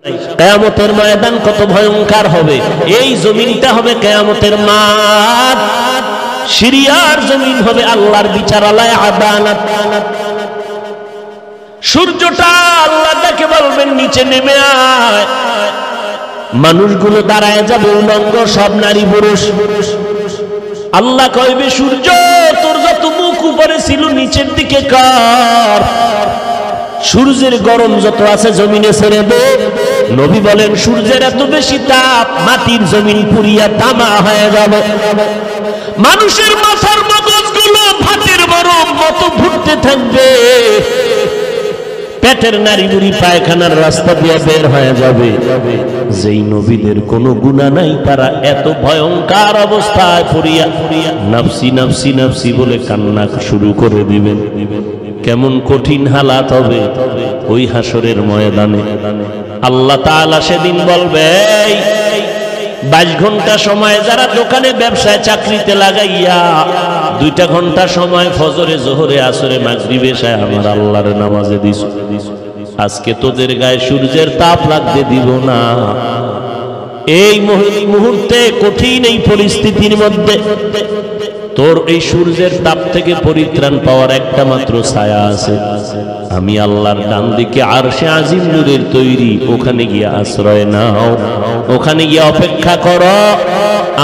কিয়ামতের ময়দান কত ভয়ঙ্কর হবে। এই জমিনটা হবে কিয়ামতের মাঠ, সিরিয়ার জমিন হবে আল্লাহর বিচারালয়, আদালত। সূর্যটা আল্লাহ তাকে বলবেন নিচে নেমে আয়, মানুষগুলো দাঁড়ায় যাবে উলঙ্গ, সব নারী পুরুষ। আল্লাহ কইবে সূর্য তোর যত মুখ উপরে ছিল নিচের দিকে কর, সূর্যের গরম যত আছে জমিনে ছেড়ে দে। নবী বলেন সূর্যের এত বেশি তাপ মাটির জমিন পুড়িয়া তামা হয়ে যাবে। মানুষের মাথার মগজগুলো ভাতের গরম মতো ফুটতে থাকবে, পেটের নারী বুড়ি পায়খানার রাস্তা দিয়ে বের হয়ে যাবে। যেই নবীদের কোনো গুনাহ নাই তারা এত ভয়ঙ্কর অবস্থায় পড়িয়া নাফসি নাফসি নাফসি বলে কান্না শুরু করে দিবেন। কেমন কঠিন হালাত হবে ওই হাসরের ময়দানে। আল্লাহ তাআলা সেদিন বলবে 22 ঘন্টা সময় যারা দোকানে ব্যবসায় চাকরিতে লাগাইয়া 2টা ঘন্টা সময় ফজরে জোহরে আসরে মাগরিবে এশায় আমার আল্লাহর নামাজে দিস, আজকে তোদের গায়ে সূর্যের তাপ লাগতে দিব না। এই মুহূর্তে কঠিন এই পরিস্থিতির মধ্যে তোর এই সূর্যের তাপ থেকে পরিত্রাণ পাওয়ার একটা মাত্র ছায়া আছে, আমি আল্লাহর ডান দিকে আরশে আজিম নূরের তৈরি, ওখানে গিয়ে আশ্রয় নাও, ওখানে গিয়ে অপেক্ষা করো।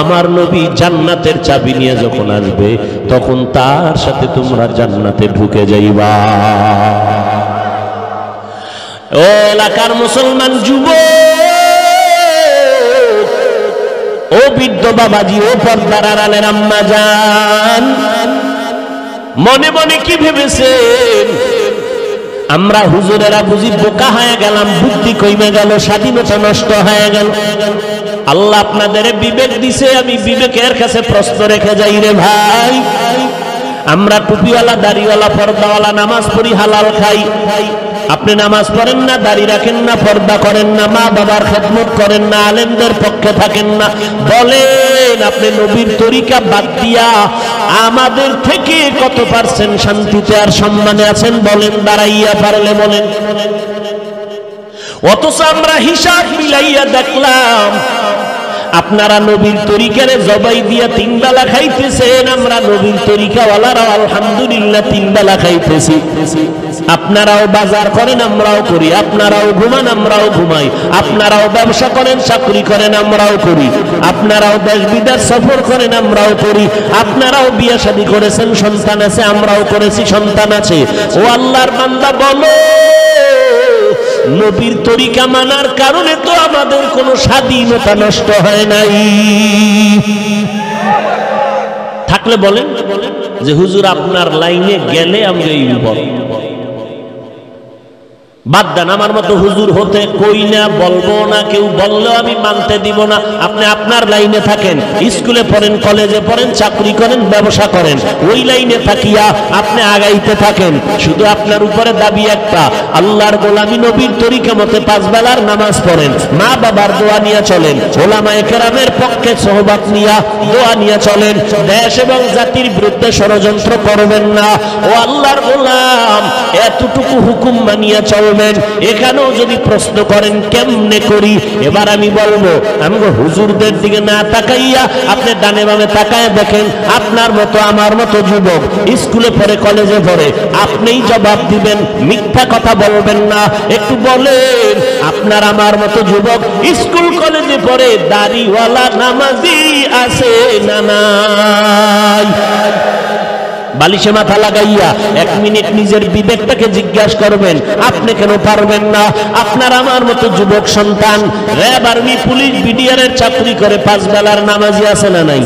আমার নবী জান্নাতের চাবি নিয়ে যখন আসবে তখন তার সাথে তোমরা জান্নাতে ঢুকে যাইবা। ও এলাকার মুসলমান যুবক, ও বৃদ্ধ বাবাজি, ও পর্দার আড়ালের আম্মা জান, মনে মনে কি ভেবেছেন আমরা হুজুরেরা বুঝি বোকা হয়ে গেলাম, বুদ্ধি কমে গেল, স্বাধীনতা নষ্ট হয়ে গেল? আল্লাহ আপনাদের বিবেক দিছে, আমি বিবেকের কাছে প্রশ্ন রেখে যাই রে ভাই। আমরা টুপিওয়ালা দাড়িওয়ালা পর্দাওয়ালা নামাজ পড়ি, হালাল খাই, আপনি নামাজ পড়েন না, দাড়ি রাখেন না, পর্দা করেন না, মা বাবার খেদমত করেন না, আলেমদের পক্ষে থাকেন না, বলেন আপনি নবীর তরিকা বাদ দিয়া আমাদের থেকে কত পার্সেন্ট শান্তিতে আর সম্মানে আছেন? বলেন, দাঁড়াইয়া পারলে বলেন। অথচ আমরা হিসাব মিলাইয়া দেখলাম আপনারা নবীর তরিকারে জবাই দিয়া 3 বেলা খাইতেছেন, আমরা নবীর তরিকাওয়ালারা আলহামদুলিল্লাহ 3 বেলা খাইতেছি। আপনারাও বাজার করেন, আমরাও করি, আপনারাও ঘুমান, আমরাও ঘুমাই, আপনারাও ব্যবসা করেন, চাকরি করেন, আমরাও করি, আপনারাও দেশ বিদেশ সফর করেন, আমরাও করি, আপনারাও বিয়ে শাদী করেছেন, সন্তান আছে, আমরাও করেছি, সন্তান আছে। ও আল্লাহর বান্দা বলো, নবীর তরিকা মানার কারণে তো আমাদের কোনো স্বাধীনতা নষ্ট হয় নাই। থাকলে বলেন যে হুজুর আপনার লাইনে গেলে আমরা এই বিপদ, বাদ দেন, আমার মতো হুজুর হতে কই না, বলবো না, কেউ বললেও আমি মানতে দিব না। আপনি আপনার লাইনে থাকেন, স্কুলে পড়েন, কলেজে পড়েন, চাকরি করেন, ব্যবসা করেন, ওই লাইনে থাকিয়া আপনি আগাইতে থাকেন। শুধু আপনার উপরে দাবি একটা, আল্লাহর গোলামি নবীর তরিকা মতে 5 বেলার নামাজ পড়েন, মা বাবার দোয়া নিয়ে চলেন, ওলামায়ে কেরামের পক্ষে সোহবত নিয়া দোয়া নিয়ে চলেন, দেশ এবং জাতির বিরুদ্ধে ষড়যন্ত্র করবেন না। ও আল্লাহর গোলাম, এতটুকু হুকুম মানিয়া চল। এখানেও যদি প্রশ্ন করেন কেমনে করি, এবার আমি বলবো, আমি হুজুরদের দিকে না তাকাইয়া আপনি ডানে বামে তাকায় দেখেন, আপনার মতো আমার মতো যুবক স্কুলে পড়ে, কলেজে পড়ে, আপনিই জবাব দিবেন, মিথ্যা কথা বলবেন না। একটু বলেন, আপনার আমার মতো যুবক স্কুল কলেজে পড়ে, দাড়িওয়ালা নামাজি আছে না নাই? বালিশে মাথা লাগাইয়া 1 মিনিট নিজের বিবেকটাকে জিজ্ঞাসা করবেন, আপনি কেন পারবেন না? আপনার আমার মতো যুবক সন্তান র্যাব, আর্মি, পুলিশ, বিডিআরের চাকরি করে 5 বেলার নামাজি আছে না নাই?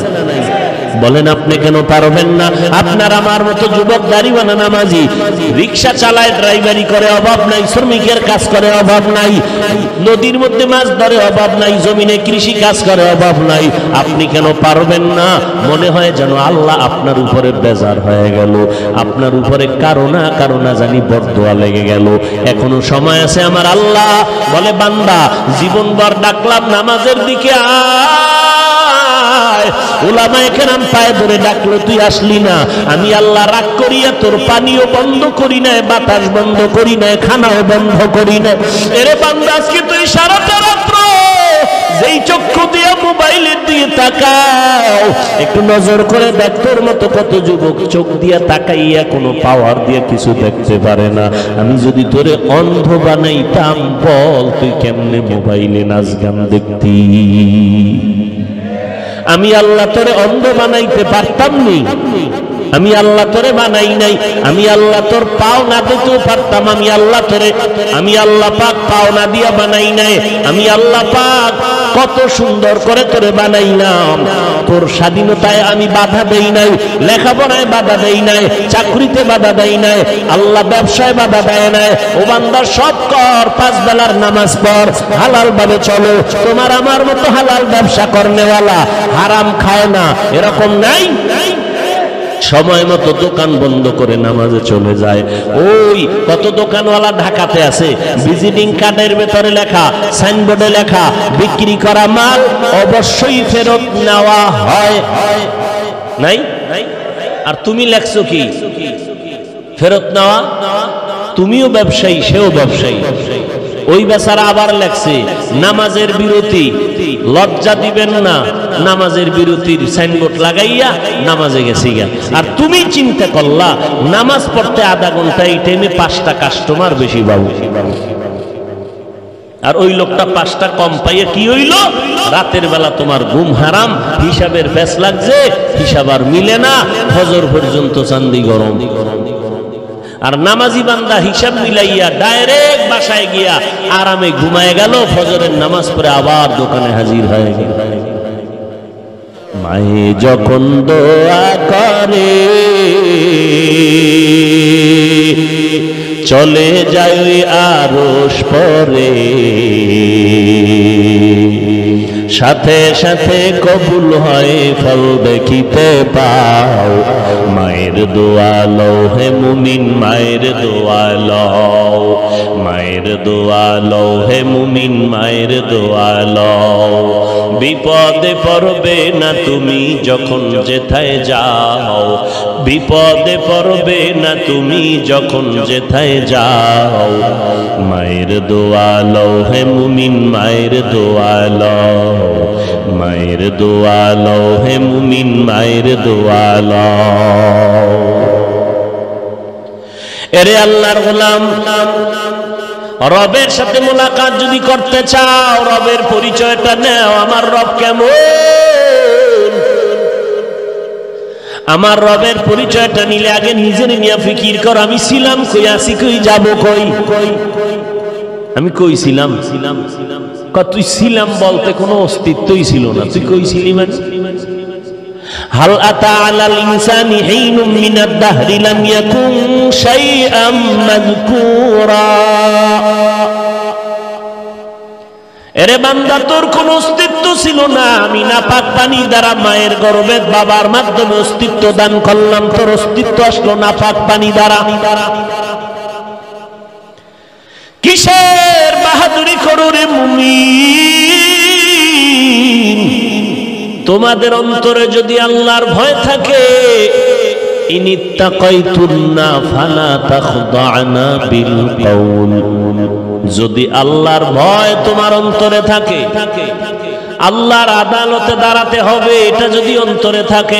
বলেন আপনি কেন পারবেন না? আপনার আমার মতো যুবক দাড়িওয়ালা নামাজি রিক্সা চালায়, ড্রাইভারি করে, অভাব নাই, শ্রমিকের কাজ করে, অভাব নাই, নদীর মধ্যে মাছ ধরে, অভাব নাই, জমিনে কৃষি কাজ করে, অভাব নাই, আপনি কেন পারবেন না? মনে হয় যেন আল্লাহ আপনার উপরে বেজার হয়ে গেল, আপনার উপরে কারো না জানি বরদোয়া লেগে গেল। এখনো সময় আছে। আমার আল্লাহ বলে, বান্দা জীবনভর ডাকলাম নামাজের দিকে আয়, ওলামায়ে কেরাম পায়ে ধরে ডাকলো, তুই আসলি না। আমি আল্লাহ রাগ করিয়া তোর পানিও বন্ধ করি নাই, বাতাস বন্ধ করি নাই, খানাও বন্ধ করি নাই। এরে বান্দা, আজকে তুই সারাটা তাকাও, একটু নজর করে দেখ তোর মতো কত যুবক চোখ দিয়া তাকাইয়া কোনো পাওয়ার দিয়ে কিছু দেখতে পারে না। আমি যদি তোরে অন্ধ বানাইতাম, বল তুই কেমনে মোবাইলে নাচ গান দেখতি? আমি আল্লাহ তোরে অন্ধ বানাইতে পারতাম নি? আমি আল্লাহ তোরে বানাই নাই। আমি আল্লাহ তোর পাও না দিতেও পারতাম। আমি আল্লাহ পাক পাও না দিয়া বানাই নাই। আমি আল্লাহ পাক কত সুন্দর করে তোরে বানাইলাম। তোর স্বাধীনতায় আমি বাধা দেই নাই, লেখাপড়ায় বাধা দেই নাই, চাকরিতে বাধা দেই নাই, আল্লাহ ব্যবসায় বাধা দেয় নাই। ও বান্দা সব কর, 5 বেলার নামাজ পড়, হালাল ভাবে চলো। তোমার আমার মতো হালাল ব্যবসা করনেওয়ালা হারাম খায় না এরকম নাই। সময় মতো দোকান বন্ধ করে নামাজে চলে যায়। ওই কত দোকানওয়ালা ঢাকাতে আছে, ভিজিটিং কার্ডের ভেতরে লেখা, সাইনবোর্ডে লেখা, বিক্রি করা মাল অবশ্যই ফেরত নেওয়া হয়। নাই? আর তুমি লেখছো কি? ফেরত নেওয়া। তুমিও ব্যবসায়ী, সেও ব্যবসায়ী। ওই বেচারা আবার লেখছে নামাজের বিরতি, লজ্জা দিবেন না, নামাজের বিরতির সাইনবোর্ড লাগাইয়া নামাজে গেছি গা। আর তুমি চিন্তা করলা নামাজ পড়তে আধা ঘন্টা, এই টাইমে 5টা কাস্টমার বেশি পাবো। আর ওই লোকটা 5টা কম পাইয়া কি হইল? রাতের বেলা তোমার ঘুম হারাম, হিসাবের ব্যাস লাগছে, হিসাব আর মিলে না, ফজর পর্যন্ত চান্দি গরম। আর নামাজি বান্দা হিসাব মিলাইয়া ডাইরেক্ট বাসায় গিয়া আরামে ঘুমায় গেল, ফজরের নামাজ পড়ে আবার দোকানে হাজির হয়ে গেল। মায়ে যখন দোয়া করে চলে যায় আরশ পরে, সাথে সাথে কবুল হয় ফল দেখিতে পাও। মায়ের দোয়া লও হে মুমিন, মায়ের দোয়া লও, মায়ের দোয়া লও হে মুমিন, মায়ের দোয়া লও। বিপদে পড়বে না তুমি যখন যেথায় যাও, বিপদে পড়বে না তুমি যখন যেথায় যাও। মায়ের দোয়া লও হে মুমিন, মায়ের দোয়া লও, মায়ের দোয়া লও হে মুমিন, মায়ের দোয়া লও। এরে আল্লাহর গোলাম, রবের সাথে মোলাকাত যদি করতে চাও, রবের পরিচয়টা নাও। আমার রব কেমন? আমার রবের পরিচয়টা নিলে আগে নিজের নিয়ে ফিকির কর। আমি ছিলাম কই, আসি কই, যাবো কই? আমি কই ছিলাম? তুই ছিলাম বলতে কোনো অস্তিত্বই ছিল না। তুই কই ছিলি মানে? হাল আতা আলাল ইনসানি হিনুম মিনাদ দাহরি লাম ইয়াকুন শাইআম মাযকুরা। এরে বান্দা, তোর কোন অস্তিত্ব ছিল না। আমি নাপাক পানি দ্বারা মায়ের গর্ভে বাবার মাধ্যমে অস্তিত্ব দান করলাম। তোর অস্তিত্ব আসলো নাপাক পানি দ্বারা। কিসের বাহাদুরি করো রে মুমিন? তোমাদের অন্তরে যদি আল্লাহর ভয় থাকে, ইনিত্তাকাইতুন্না ফালা তাখদা'না বিল কওল। যদি আল্লাহর ভয় তোমার অন্তরে থাকে, আল্লাহর আদালতে দাঁড়াতে হবে, এটা যদি অন্তরে থাকে,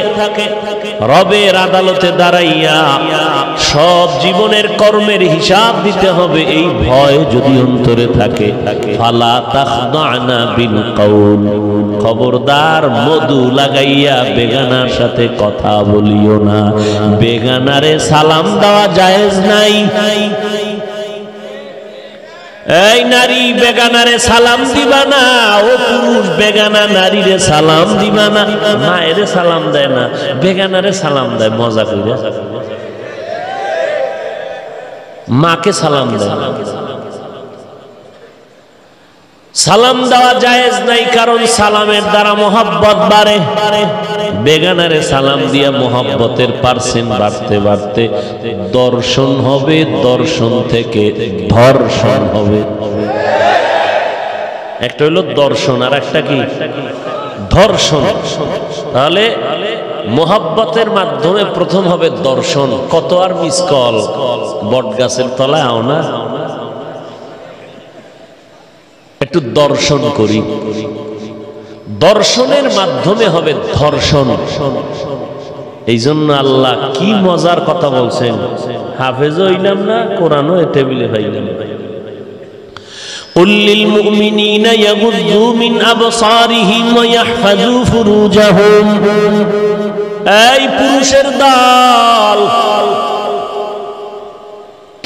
রবের আদালতে দাঁড়াইয়া সব জীবনের কর্মের হিসাব দিতে হবে, এই ভয় যদি অন্তরে থাকে, ফালা তাখদা'না বিল কওল। খবরদার মধু লাগাইয়া বেগানার সাথে কথা বলিও না। বেগানারে সালাম দেওয়া জায়েজ নাই। এই নারী, বেগানারে সালাম দিবা না। ও পুরুষ, বেগানা নারীরে সালাম দিবা না। মায়ের সালাম দেয় না, বেগানারে সালাম দেয় মজা করে। মাকে সালাম দেয়। সালাম দেওয়া জায়েজ নাই, কারণ সালামের দ্বারা মোহাব্বত বাড়ে। বেগানারে সালাম দিয়া মোহাব্বতের পার্সেন্ট বাড়তে বাড়তে দর্শন হবে, দর্শন থেকে ধর্ষণ হবে। একটা হলো দর্শন, আর একটা কি ধর্ষণ। তাহলে মোহাব্বতের মাধ্যমে প্রথম হবে দর্শন। কত আর মিস কল, বট গাছের তলায় আও না, একটু দর্শন করি। দর্শনের মাধ্যমে হবে ধর্ষণ। এই জন্য আল্লাহ কি মজার কথা বলছেন, হাফেজ হইলাম না, কোরআনও এ টেবিলে পাইলাম। قل للمؤمنين يغضوا من أبصارهم ويحفظوا فروجهم। এই পুরুষের দল,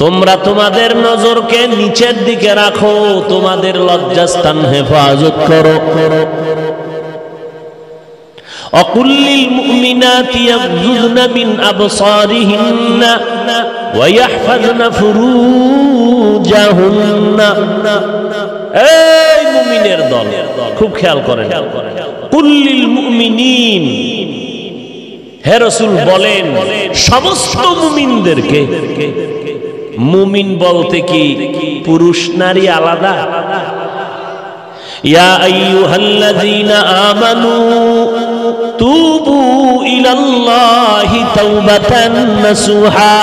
তোমরা তোমাদের নজরকে নিচের দিকে রাখো, তোমাদের লজ্জাস্থান হেফাজত করো। وقل للمؤمنات يغضضن من أبصارهن ويحفظن فروجهن। এই মুমিনের দল, খুব খেয়াল করেন। কুল লিল মুমিনিন, হে রাসূল বলেন সমস্ত মুমিনদেরকে। মুমিন বলতে কি পুরুষ নারী আলাদা? ইয়া আইয়ুহাল্লাযীনা আমানু তুবু ইলাল্লাহি তাওবাতান নাসুহা।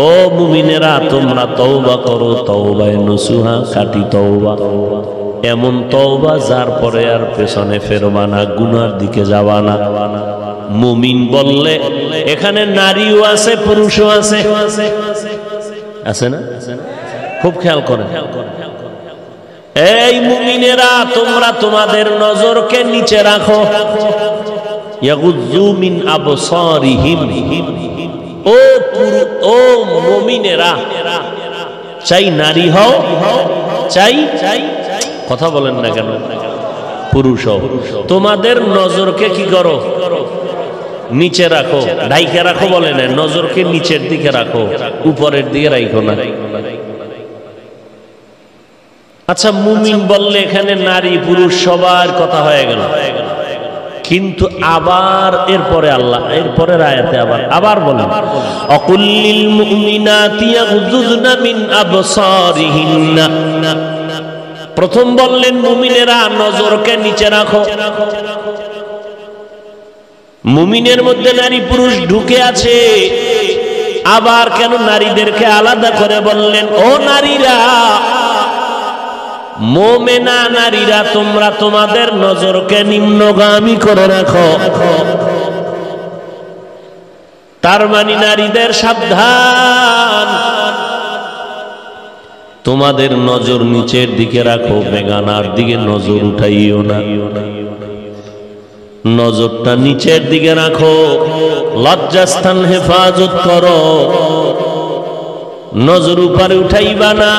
ও মুমিনেরা, তোমরা তওবা করো, তওবায়ে নসুহা, খাঁটি তওবা, এমন তওবা যার পরে আর পেছনে ফেরবা না, গুনার দিকে যাবা না। মুমিন বললে এখানে নারীও আছে, পুরুষও আছে, আছে না? খুব খেয়াল করেন। এই মুমিনেরা, তোমরা তোমাদের নজরকে নিচে রাখো। ইয়াগুযু মিন আবসারিহিম। ও মুমিনেরা, চাই নারী হও, চাই কথা বলেন না কেন পুরুষ হও, তোমাদের নজরকে কি করো? নিচে রাখো, ঢাইকে রাখো বলে না, নজরকে নিচের দিকে রাখো, উপরের দিকে রাখো না। আচ্ছা, মুমিন বললে এখানে নারী পুরুষ সবার কথা হয়ে গেল, কিন্তু আবার এরপরে আল্লাহ এরপরের আয়াতে আবার বলেন অকুল্লিল মুমিনাতি ইয়াগুযুযনা মিন আবসারিহিন্না। প্রথম বললেন মুমিনেরা নজরকে নিচে রাখো। মুমিনের মধ্যে নারী পুরুষ ঢুকে আছে, আবার কেন নারীদেরকে আলাদা করে বললেন? ও নারীরা, মোমেনা নারীরা, তোমরা তোমাদের নজরকে নিম্নগামী করে রাখো। তার মানে নারীদের সাবধান, তোমাদের নজর নিচের দিকে রাখো, বেগানার দিকে নজর উঠাইও না, নজরটা নিচের দিকে রাখো, লজ্জাস্থান হেফাজত করো, নজর উপরে উঠাইবা না।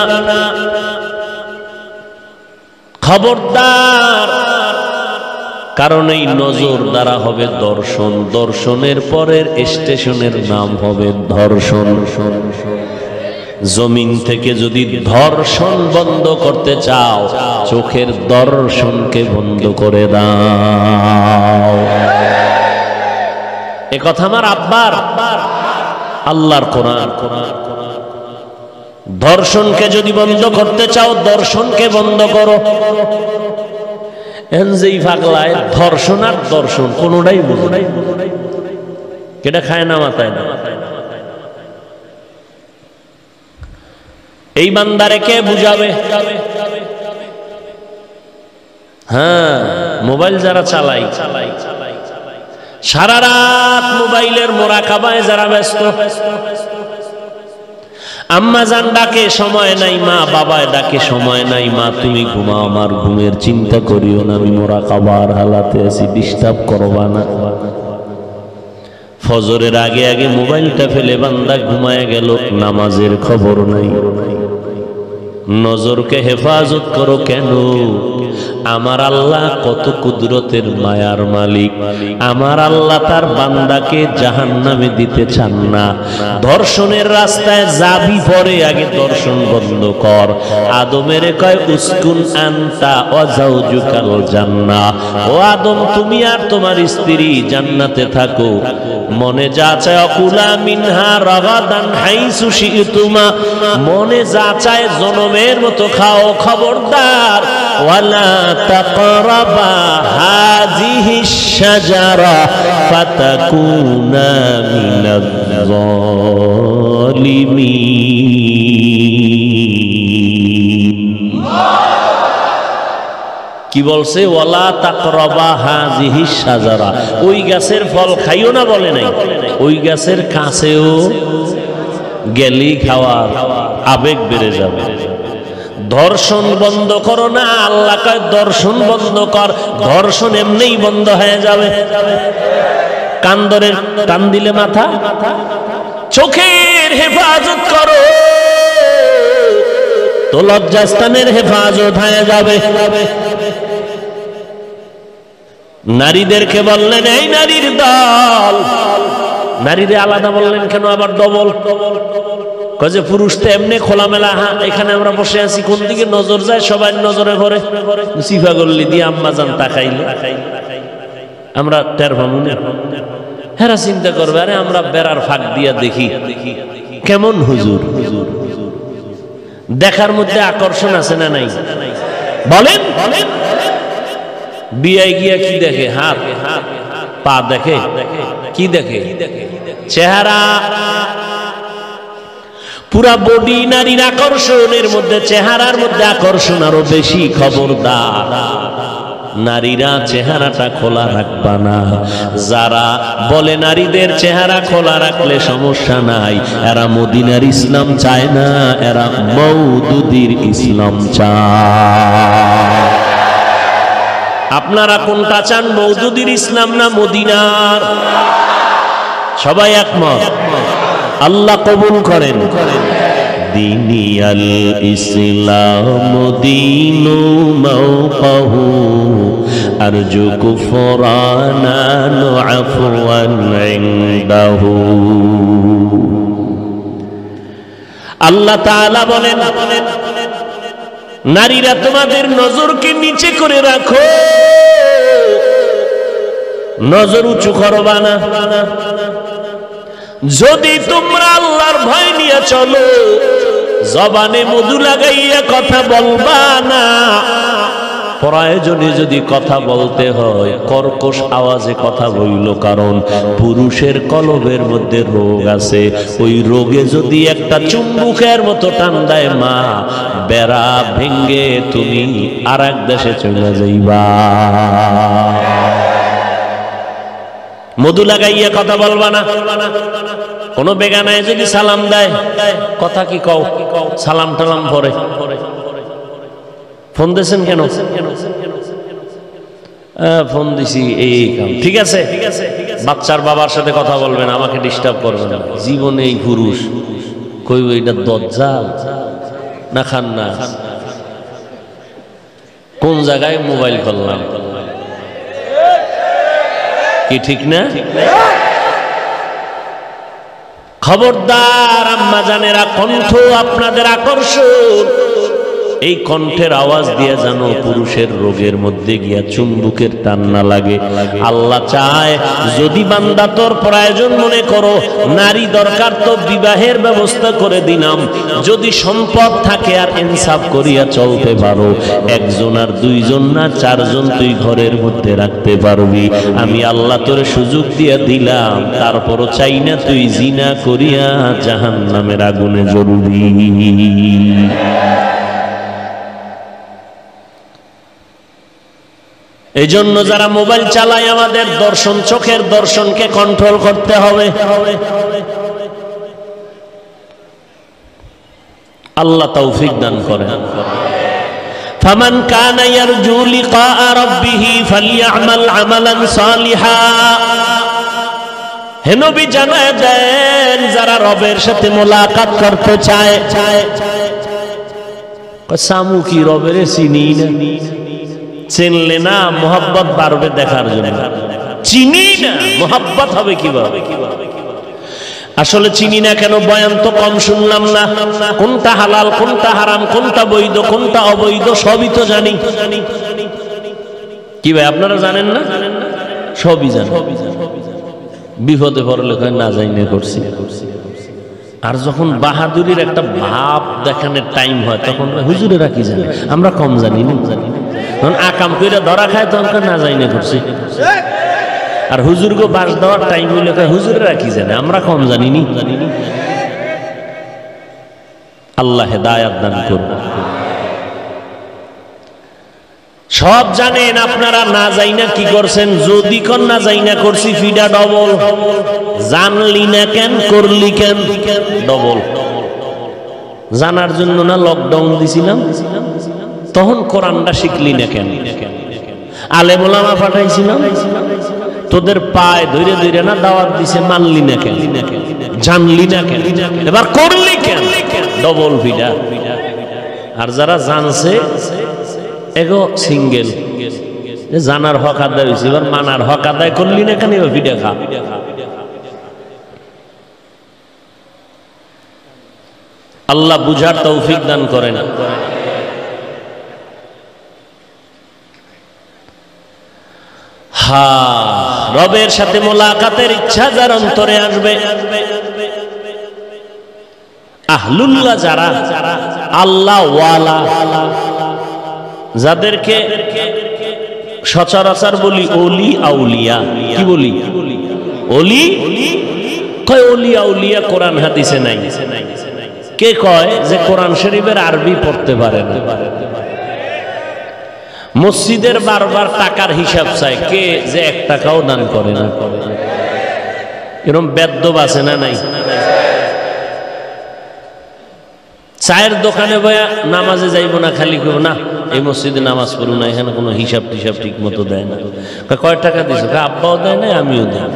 খবরদার, কারণ এই নজর দ্বারা হবে দর্শন, দর্শনের পরের স্টেশনের নাম হবে ধর্ষণ। জমিন থেকে যদি ধর্ষণ বন্ধ করতে চাও, চোখের দর্শনকে বন্ধ করে দাও। এ কথা আমার আব্বার, আল্লাহর কোরআন। ধর্ষণকে যদি বন্ধ করতে চাও, দর্শনকে বন্ধ করো। যেই পাগলায় ধর্ষণ আর দর্শন কোনোটাই বুঝে না, কেটা খায় না, মাথায় না। এই বান্দারে কে বুঝাবে? হ্যাঁ, মোবাইল যারা চালাই, সারা রাত মোবাইলের মোরাকাবায় যারা ব্যস্ত, আম্মা জান ডাকে সময় নাই, মা বাবায় ডাকে সময় নাই, মা তুমি ঘুমাও, আমার ঘুমের চিন্তা করিও না, আমি মোরাকাবার হালাতে আছি, ডিস্টার্ব করবা না। ফজরের আগে আগে মোবাইলটা ফেলে বান্দা ঘুমায় গেল, নামাজের খবর নাই। নজরকে হেফাজত করো কেন? আমার আল্লাহ কত কুদরতের মায়ার মালিক, আমার আল্লাহ তার বান্দাকে জাহান্নামে দিতে চান না। ধর্ষণের রাস্তায় যাবি পরে আগে দর্শন বন্ধ কর। আদমের কয় উসকুন আনতা ওয়া যাওজুকাল জান্নাহ, ও আদম তুমি আর তোমার স্ত্রী জান্নাতে থাকো, মনে যা চায় অকুলা মিনহা রাগাদান হাইসু শিতুমা, মনে যা চায় জনমের মতো খাও। খবরদার, ওয়ালা তাকরাবা হাযিহিশ শাজারা ফাতাকুনা মিনাজ জালিমিন। কি বলছে? ওয়ালা তাকরাবা হাযিহিস শাজারা, ওই গাছের ফল খাইও না বলে নাই, ওই গাছের কাছেও গেলেই খাওয়ার আবেগ বেড়ে যাবে। ধর্ষণ বন্ধ করো না, আল্লাহ কয় দর্শন বন্ধ কর, ধর্ষণ এমনিই বন্ধ হয়ে যাবে। কান দিলে মাথা, চোখের হেফাজত করো তো লজ্জাস্থানের হেফাজত হয়ে যাবে। নারীদেরকে বললেন এই নারীর দল, নারীদের আলাদা বললেন কেন আবার ডবল? যে পুরুষ তো এমনি খোলামেলা, হ্যাঁ এখানে আমরা বসে আছি, কোন দিকে নজর যায় সবাই নজরে ভরে, সিফা গল্লি দিয়ে আম্মা জান তাকাইলে আমরা টের পাবো না। হেরা চিন্তা করবে আরে আমরা বেড়ার ফাঁক দিয়া দেখি কেমন হুজুর। দেখার মধ্যে আকর্ষণ আছে না নাই বলেন? বিয়ে গিয়া কি দেখে? হাত পা দেখে, কি দেখে? চেহারা, পুরা বডি নারীর আকর্ষণের মধ্যে, চেহারার মধ্যে আকর্ষণ আরো বেশি। খবরদার নারীরা চেহারাটা খোলা রাখবা না। যারা বলে নারীদের চেহারা খোলা রাখলে সমস্যা নাই, এরা মদিনার ইসলাম চায় না, এরা মওদুদির ইসলাম চায়। আপনারা কোনটা চান, মওদুদির ইসলাম না মদিনার? সবাই একমত? আল্লাহ কবুল করেন। দিনিয়াল ইসলাম দীনু মাওকাহু আরজু কুফরানান আফওয়ান ইনদাহু। আল্লাহ তাআলা বলেন নারীরা তোমাদের নজরকে নিচে করে রাখো, নজর উঁচু করবা না। যদি তোমরা আল্লাহর ভয় নিয়ে চলো, জবানে মধু লাগাইয়া কথা বলবা না। প্রয়োজনে যদি কথা বলতে হয় কর্কশ আওয়াজে কথা বইল, কারণ পুরুষের কলবের মধ্যে রোগ আছে। ওই রোগে যদি একটা চুম্বুকের মতো টান দেয় মা, বেড়া ভেঙ্গে তুমি আর এক দেশে চলে যাইবা। মধু লাগাইয়া কথা বলবা না। কোন বেগানায় যদি সালাম দেয়, কথা কি কও? সালাম টালাম পরে। ফোন দিয়েছেন কেন? ফোন দিছি এই কাম। ঠিক আছে, বাচ্চার বাবার সাথে কথা বলবেন, আমাকে ডিস্টার্ব করবেন না। জীবনে এই পুরুষ কই এটা দজ্জাল না খান না, কোন জায়গায় মোবাইল করলাম, কি ঠিক না? খবরদার আম্মা জানেরা, কণ্ঠ আপনাদের আকর্ষণ, এই কণ্ঠের আওয়াজ দিয়ে জানো পুরুষের রোগের মধ্যে গিয়া চুম্বুকের টান না লাগে। আল্লাহ চায় যদি বান্দা তোর প্রয়োজন মনে করো, নারী দরকার তো বিবাহের ব্যবস্থা করে দিলাম। যদি সম্পদ থাকে আর ইনসাফ করিয়া চলতে পারো, একজন আর দুইজন না চারজন তুই ঘরের মধ্যে রাখতে পারবি। আমি আল্লাহ তোর সুযোগ দিয়া দিলাম, তারপরও চাই না তুই জিনা করিয়া জাহান্নামের আগুনে জ্বলবি। এই জন্য যারা মোবাইল চালায় আমাদের দর্শন, চোখের দর্শনকে কন্ট্রোল করতে হবে। আল্লাহ তৌফিক দান করেন। ফামান কানা ইয়ারজু লিকা রাব্বিহি ফালইআমাল আমালান সালিহা। হে নবী জানায় দেন, যারা রবের সাথে মোলাকাত করতে চায়, সামু কি রবের চিনি না, চিনলে না মোহাব্বত বাড়বে দেখার জন্য। চিনি না মোহাব্বত হবে কিভাবে? আসলে চিনি না কেন? বয়ান তো কম শুনলাম না। কোনটা হালাল, কোনটা হারাম, কোনটা বৈধ, কোনটা অবৈধ সবই তো জানি। কি ভাই আপনারা জানেন না? সবই জানেন। বিপদে পড়লে না যাইনে করছি। আর যখন বাহাদুরির একটা ভাব দেখানোর টাইম হয়, তখন হুজুরেরা কি জানে, আমরা কম জানি না। তখন আকাম কইরা ধরা খায়, তখন না যাই না করছি। আর হুজুরকে বাস দেওয়ার টাইম হইলে হুজুরেরা কি জানে, আমরা কম জানি নি। আল্লাহ হেদায়াত দান করুন। সব জানেন, আপনারা না যাই না কি করছেন? যদি কোন না যাই না করছি ফিডা ডবল। জানলি না কেন, করলি কেন, ডবল। জানার জন্য না লকডাউন দিছিলাম, তখন কোরআনটা শিখলি না কেন? আলেম ওলামা পাঠাইছিলাম, তোদের পায় ধরে ধরে না দাওয়াত দিছে, মানলি না কেন, জানলি না কেন, এবার করলি কেন, ডবল ফিডা। আর যারা জানছে এগো সিঙ্গেল, জানার হক আদায় হয়েছে, এবার মানার হক আদায় করলি না কেন, এবার ফিডা খা। আল্লাহ বুঝার তৌফিক দান করে না। রবের সাথে মোলাকাতের ইচ্ছা যার অন্তরে আসবে, আহলুল্লাহ যারা, আল্লাহ ওয়ালা, যাদেরকে সচরাচর বলি ওলি আউলিয়া। কি বলি? ওলি। কয় ওলি আউলিয়া কোরআন হাদিসে নাই। কে কয় যে কোরআন শরীফের আরবি পড়তে পারে না? মসজিদের বারবার টাকার হিসাব চায়, কে যে 1 টাকাও দান করে না? এরকম বেদ্যব আছে না নাই? চায়ের দোকানে বয়া নামাজে যাইব না, খালি কেউ না এই মসজিদে নামাজ পড়ব না, এখানে কোনো হিসাব টিসাব ঠিক মতো দেয় না। কয় টাকা দিছ? আব্বাও দেয় না, আমিও দেয়।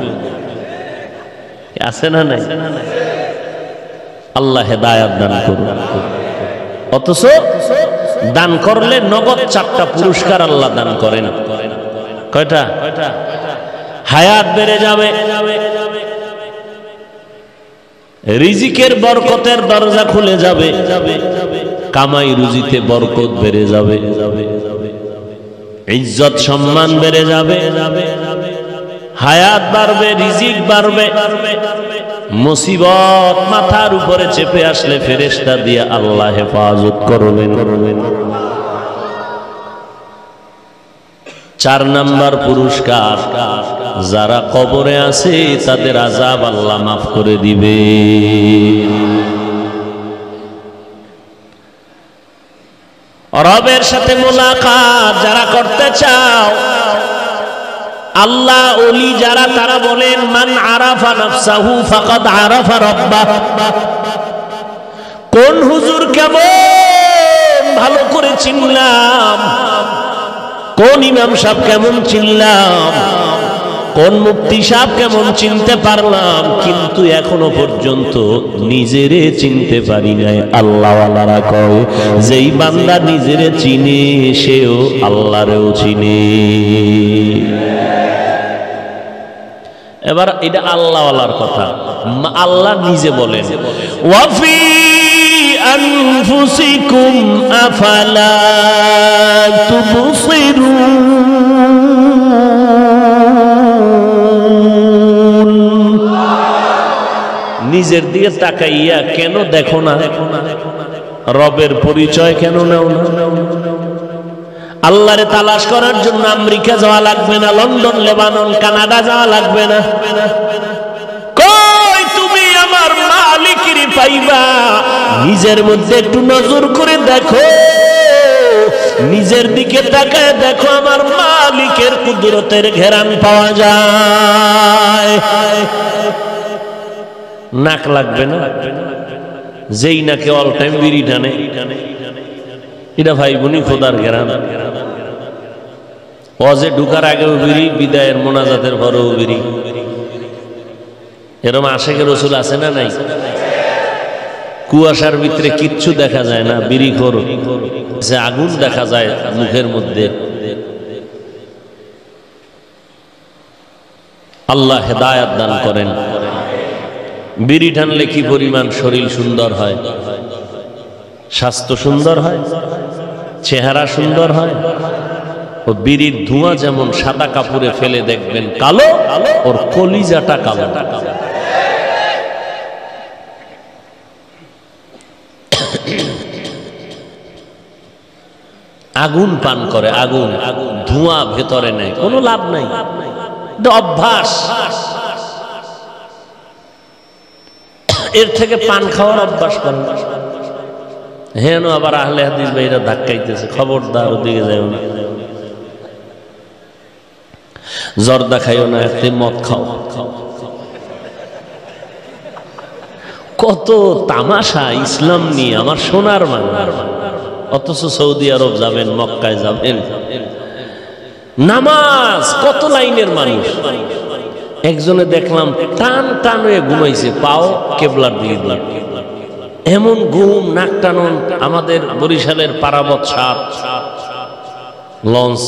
আছে না নাই? আল্লাহ হেদায়াত দান করুন। অথচ দান করলে নগদ 4টা পুরস্কার আল্লাহ দান করেন। কয়টা? হায়াত বেড়ে যাবে, রিজিকের বরকতের দরজা খুলে যাবে, কামাই রুজিতে বরকত বেড়ে যাবে, ইজ্জত সম্মান বেড়ে যাবে, হায়াত বাড়বে, রিজিক বাড়বে। মুসিবত মাথার উপরে চেপে আসলে ফেরেশতা দিয়ে আল্লাহ হেফাজত করবেন। 4 নাম্বার পুরস্কার, যারা কবরে আছে তাদের আযাব আল্লাহ মাফ করে দিবে। রবের সাথে মুলাকাত যারা করতে চাও, আল্লাহ ওলি যারা, তারা বলেন মান আরাফা নাফসাহু ফাকাদ আরাফা রাব্বাহ। কোন হুজুর কেমন ভালো করে চিনলাম, কোন ইমাম সাহেব কেমন চিনলাম, কোন মুফতি সাহেব কেমন চিনতে পারলাম, কিন্তু এখনো পর্যন্ত নিজেরে চিনতে পারি নাই। আল্লাহওয়ালারা কয় যেই বান্দা নিজেরে চিনে সেও আল্লাহরেও চিনে। এবার এটা আল্লাহওয়ালার কথা, আল্লাহ নিজে বলেন ওয়াফি আনফুসিকুম আফালা তুবসিরুন। নিজের দিকে তাকাইয়া কেন দেখো না? রবের পরিচয় কেন নাও না? আল্লাহরে তালাশ করার জন্য আমেরিকা যাওয়া লাগবে না, লন্ডন, লেবানন, কানাডা যাওয়া লাগবে না। কই তুমি আমার মালিকেরই পাইবা। নিজের মধ্যে একটু নজর করে দেখো, নিজের দিকে তাকায় দেখো, আমার মালিকের কুদরতের ঘেরান পাওয়া যায়। নাক লাগবে না, যেই নাকে অল টাইম বিড়ি টানে, এটা ভাই বোনই খোদার ঘেরান। ওয়াজে ঢুকার আগেও বিড়ি, বিদায়ের মোনাজাতের পরেও বিড়ি। এরকম আশেকের রসুল আছে না নাই? কুয়াশার ভিতরে কিচ্ছু দেখা যায় না, বিড়ি খোর, সে আগুন দেখা যায় মুখের মধ্যে। আল্লাহ হেদায়াত দান করেন। বিড়ি টানলে কি পরিমাণ শরীর সুন্দর হয়, স্বাস্থ্য সুন্দর হয়, চেহারা সুন্দর হয়। ও বিড়ির ধোঁয়া যেমন সাদা কাপড়ে ফেলে দেখবেন কালো, ওর কলিজাটা কালো। আগুন পান করে, আগুন, ধোঁয়া ভেতরে নেয়, কোনো লাভ নাই, অভ্যাস। এর থেকে পান খাওয়ার অভ্যাস করেন। হেন আবার আহলে হাদিস ভাইরা ধাক্কাইতেছে, খবরদার ওদিকে যাও না। জর্দা খাইও না, এতে মদ খাও। কত তামাশা ইসলাম নিয়ে আমার সোনার মানুষ, অথচ সৌদি আরব যাবেন, মক্কায় যাবেন, নামাজ কত লাইনের মানুষ। একজনে দেখলাম টান টান হয়ে ঘুমাইছে, পাও কেবলার দিকে দিয়ে, এমন ঘুম, নাক টানন। আমাদের বরিশালের পারাবত সাত লঞ্চ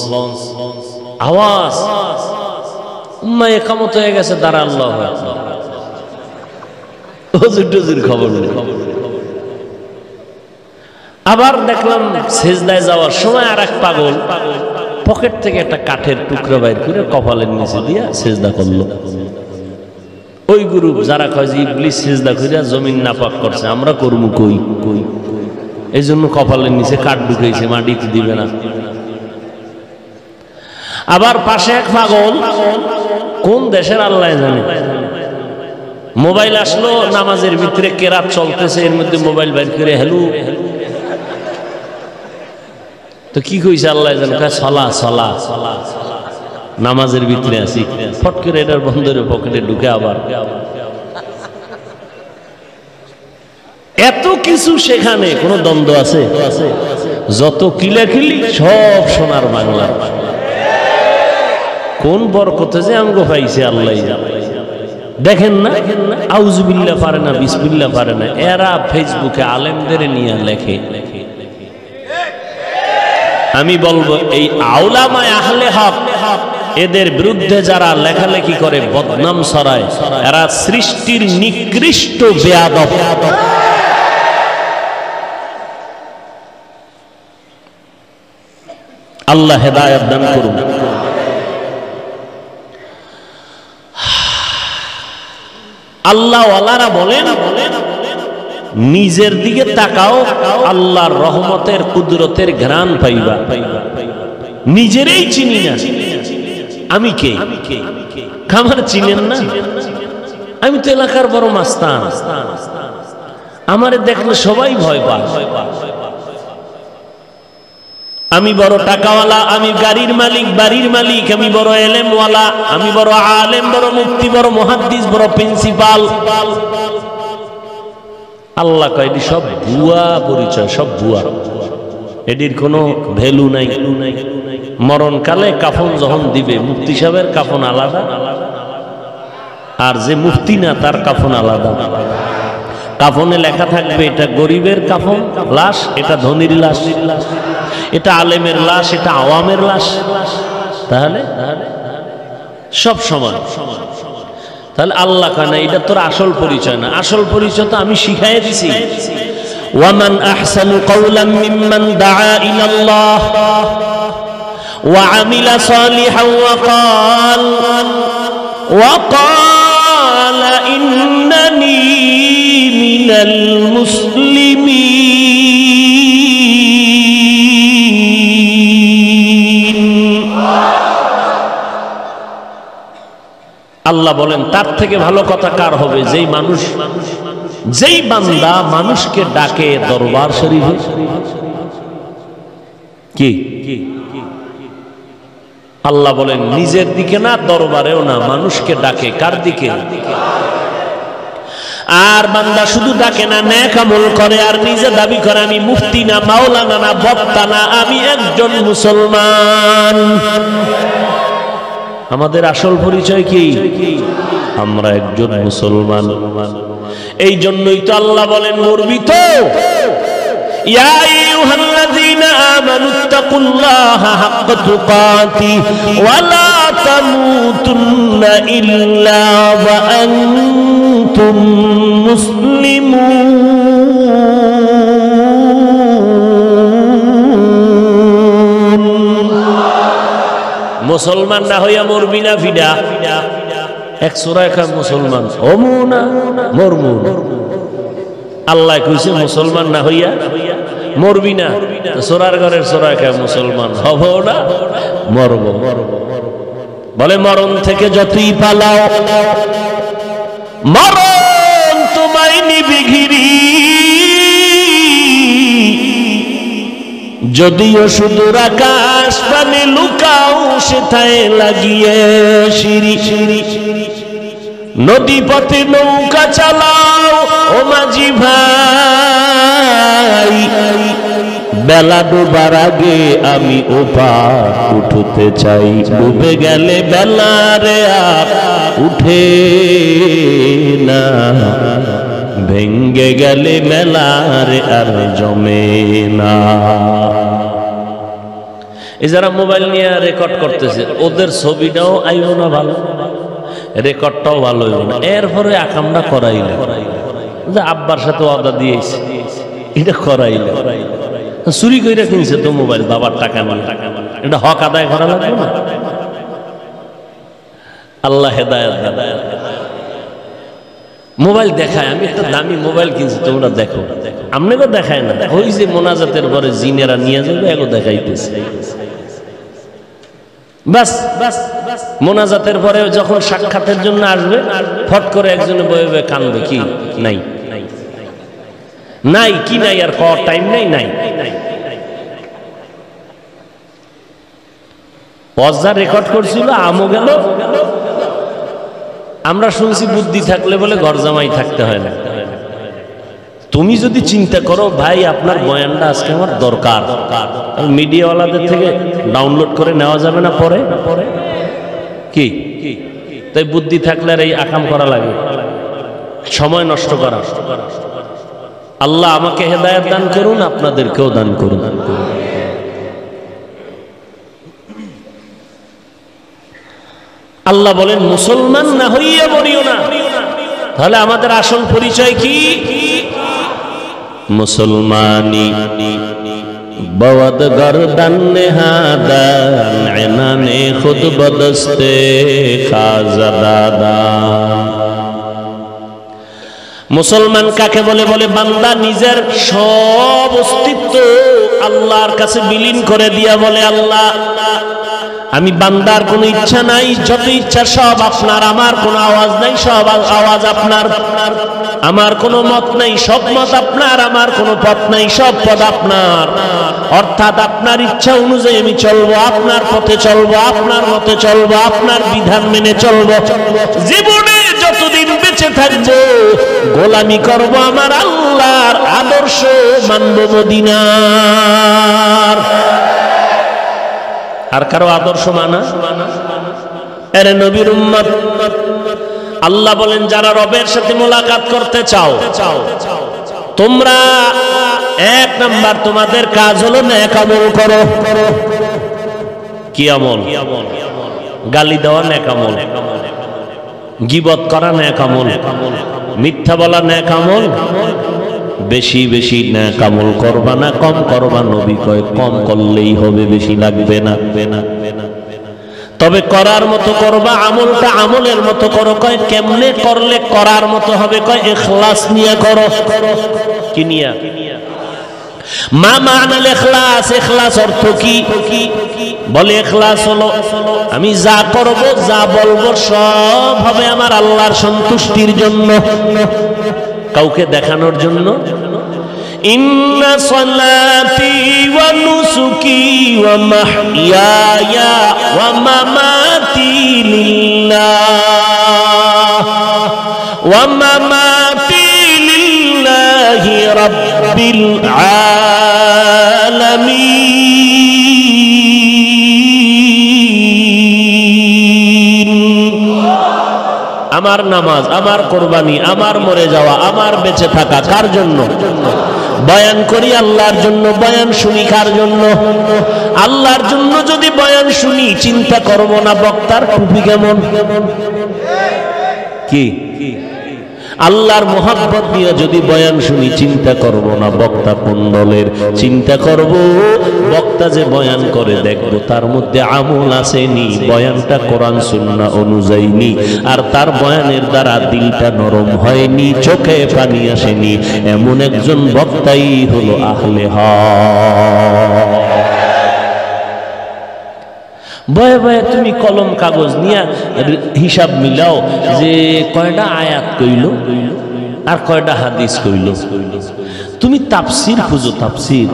আওয়াজ, উম্মা একামত হয়ে গেছে, দাঁড়া আল্লাহু আকবার, হুজুর টুজুর খবর নেই। আবার দেখলাম সেজদায় যাওয়ার সময় আর এক পাগল পকেট থেকে একটা কাঠের টুকরো বাইর করে কপালের নিচে দিয়া সেজদা করলো। ওই গ্রুপ যারা কয় যে ইবলিস সেজদা কইরা জমিন নাপাক করছে, আমরা করবো কই কই, এই জন্য কপালের নিচে কাঠ ঢুকাইছে, মাটিতে দিবে না। আবার পাশে এক পাগল, কোন দেশের আল্লাহ জানে, মোবাইল আসলো, নামাজের ভিতরে কেরাত চলতেছে, এর মধ্যে মোবাইল বাইর করে হ্যালো, তো কি কইছে আল্লাহ জানে, সলা সলা, নামাজের ভিতরে আছি, ফট করে এটার বন্ধের পকেটে ঢুকে আবার এত কিছু। সেখানে কোনো দ্বন্দ্ব আছে? যত কিলাকিলি সব সোনার বাংলা। কোন বরকতে যে আমগো পাইছে আল্লাহ জানে। দেখেন না, আউযুবিল্লাহ পারে না, বিসমিল্লাহ পারে না, এরা ফেসবুকে আলেমদের নিয়ে লেখে। আমি বলবো এই আউলামায়ে আহলে হক, এদের বিরুদ্ধে যারা লেখালেখি করে, বদনাম ছড়ায়, এরা সৃষ্টির নিকৃষ্ট বেয়াদব। আল্লাহ হেদায়েত দান করুন। আল্লাহ ওয়ালারা বলেন, নিজের দিকে তাকাও, আল্লাহর রহমতের কুদরতের ঘ্রাণ পাইবা। নিজেরই চিনি না, আমি কে? আমার চিনেন না? আমি তো এলাকার বড় মাস্তান, আমারে দেখলে সবাই ভয় পায়। আমি বড় টাকাওয়ালা, আমি গাড়ির মালিক, বাড়ির মালিক, আমি বড় এলেমওয়ালা, আমি বড় আলেম, বড় মুফতি, বড় মুহাদ্দিস, বড় প্রিন্সিপাল। আল্লাহ কয় এটি সব ভুয়া পরিচয়, সব ভুয়া, এটির কোনো ভ্যালু নাই। মরণকালে কাফন যখন দিবে, মুফতি সাহেবের কাফন আলাদা, আর যে মুফতি না তার কাফন আলাদা। কাফনে লেখা থাকবে এটা গরিবের কাফন লাশ, এটা ধনীর লাশ, এটা আলেমের লাশ, এটা আওয়ামের লাশ। তাহলে সব সমান। তাহলে আল্লাহ কানা এটা তোর আসল পরিচয় না, আসল পরিচয় তো আমি শিখাই দিছি। ওয়ামান আহসানু কাওলাম মিম্মান দাআ ইলাল্লাহ ওয়া আমিলা সালিহান ওয়া ক্বালা ইন্নানী মিনাল মুসলিমিন। আল্লাহ বলেন তার থেকে ভালো কথা কার হবে? যেই মানুষ, যেই বান্দা মানুষকে ডাকে দরবার শরীফে। কি আল্লাহ বলেন নিজের দিকে না, দরবারেও না, মানুষকে ডাকে। কার দিকে? আর বান্দা শুধু ডাকে না, নেক আমল করে আর নিজে দাবি করে আমি মুফতি না, মাওলানা না, বক্তা না, আমি একজন মুসলমান। আমাদের আসল পরিচয় কি? আমরা একজন মুসলমান। এই জন্যই তো আল্লাহ বলেন মরবি তো, ইয়া আইয়ুহাল্লাযীনা আমানুত্তাকুল্লাহা হাক্কা তুকাতি ওয়া লা তামুতুন্না ইল্লা ওয়া আনতুম মুসলিমুন। মুসলমান না হইয়া মরবি না ফিডা। এক সূরা এক মুসলমান ওমুনা মরমু। আল্লাহ কইছে মুসলমান না হইয়া মরবি না, সূরার ঘরের সূরা এক মুসলমান হব না, মরব। বলে মরণ থেকে যতই পালাও, মরণ তোমায় নিবে ঘিরি। যদিও সুদূর আকাশ পানে লুকাও সেথায় লাগিয়ে সিঁড়ি নদী পথে নৌকা চালাও ও মাঝি ভাই বেলা ডুবার আগে আমি ওপার উঠতে চাই ডুবে গেলে বেলা রে আর উঠে না ভেঙ্গে গেলে মেলার আর জমে না। এই যারা মোবাইল নিয়ে রেকর্ড করতেছে ওদের ছবিটাও আইব না ভালো, রেকর্ডটাও ভালো হইব না, এরপরে আকামটা করাইলে যে আব্বার সাথে ওয়াদা দিয়েছে এটা করাইলে চুরি করে কিনছে তো মোবাইল বাবার টাকা মানে এটা হক আদায় করা লাগবে না। আল্লাহ হেদায়েত দেয়। মোবাইল দেখায় আমি একটা দামি মোবাইল কিনছি তোমরা দেখো, আপনাকে দেখায় না, ওই যে মোনাজাতের পরে জিনেরা নিয়ে যাবে এগো দেখাইতেছে। বাস মোনাজাতের পরে যখন সাক্ষাতের জন্য আসবে ফট করে একজনে বয়ে বয়ে কানবে কি নাই নাই কি নাই আর কর টাইম নাই নাই পজা রেকর্ড করছিল আমও গেল। আমরা শুনছি বুদ্ধি থাকলে বলে ঘর জামাই থাকতে হয় না। তুমি যদি চিন্তা করো ভাই আপনার বয়ানটা আজকে আমার দরকার, মিডিয়াওয়ালাদের থেকে ডাউনলোড করে নেওয়া যাবে না পরে কি? তাই বুদ্ধি থাকলে আর এই আকাম করা লাগে, সময় নষ্ট করা। আল্লাহ আমাকে হেদায়েত দান করুন, আপনাদেরকেও দান করুন। আল্লাহ বলেন মুসলমান না হইয়া মরিও না। তাহলে আমাদের আসল পরিচয় কি? মুসলমানি বওয়াদ গরদান নেহাদান এনানে খুদ বদস্তে খাজাদাদান। মুসলমান কাকে বলে? বলে বান্দা নিজের সব অস্তিত্ব আল্লাহর কাছে বিলীন করে দিয়া বলে আল্লাহ আমি বান্দার কোনো ইচ্ছা নাই, যত ইচ্ছা সব আপনার, আমার কোনো আওয়াজ নাই, সব আওয়াজ আপনার, আমার কোনো মত নাই, সব মত আপনার, আমার কোনো পথ নাই, সব পথ আপনার। অর্থাৎ আপনার ইচ্ছা অনুযায়ী আমি চলবো, আপনার পথে চলবো, আপনার মতে চলবো, আপনার বিধান মেনে চলবো। জীবনে যতদিন বেঁচে থাকবো গোলামি করব আমার আল্লাহর, আদর্শ মানব মদিনার। আর কারো আদর্শ মানা? আরে নবীর উম্মত। আল্লাহ বলেন যারা রবের সাথে মোলাকাত করতে চাও তোমরা এক নাম্বার তোমাদের কাজ হলো নেক আমল করো। কি আমল? গালি দেওয়া নেক আমল, গীবত করা নেক আমল, মিথ্যা বলা নেক আমল। বেশি বেশি নেক আমল করবা না, কম করবা। নবী কয় কম করলেই হবে, বেশি লাগবে না। তবে করার মতো করবা, আমলটা আমলের মতো করো। কয় কেমনে করলে করার মতো হবে? কয় ইখলাস নিয়ে করো। কি নিয়া? মা মানাল ইখলাস। ইখলাস অর্থ কি? বলে ইখলাস হলো আমি যা করব, যা বলবো সব হবে আমার আল্লাহর সন্তুষ্টির জন্য, কাউকে দেখানোর জন্য। ইন্না সলাতি ওয়া নুসুকি ওয়া মাহইয়ায়া ওয়া মামাতি লিল্লাহ ওয়া মামাতি লিল্লাহি রাব্বিল আলামিন। আমার নামাজ, আমার কোরবানি, আমার মরে যাওয়া, আমার বেঁচে থাকা কার জন্য? বয়ান করি আল্লাহর জন্য। বয়ান শুনি কার জন্য? আল্লাহর জন্য। যদি বয়ান শুনি চিন্তা করবো না বক্তার টুপি কেমন, কি আল্লাহর মোহাব্বত নিয়ে যদি বয়ান শুনি চিন্তা করব না বক্তা কোন দলের, চিন্তা করব বক্তা যে বয়ান করে দেখব তার মধ্যে আমল আসেনি, বয়ানটা কোরআন সুন্নাহ অনুযায়ী নি, আর তার বয়ানের দ্বারা দিলটা নরম হয়নি, চোখে পানি আসেনি, এমন একজন বক্তাই হলো আহলে হক। বয়ে বয়ে তুমি কলম কাগজ নিয়ে হিসাব মিলাও যে কয়টা আয়াত কইল আর কয়টা হাদিস কইল। তুমি তাফসির খুঁজো, তাফসির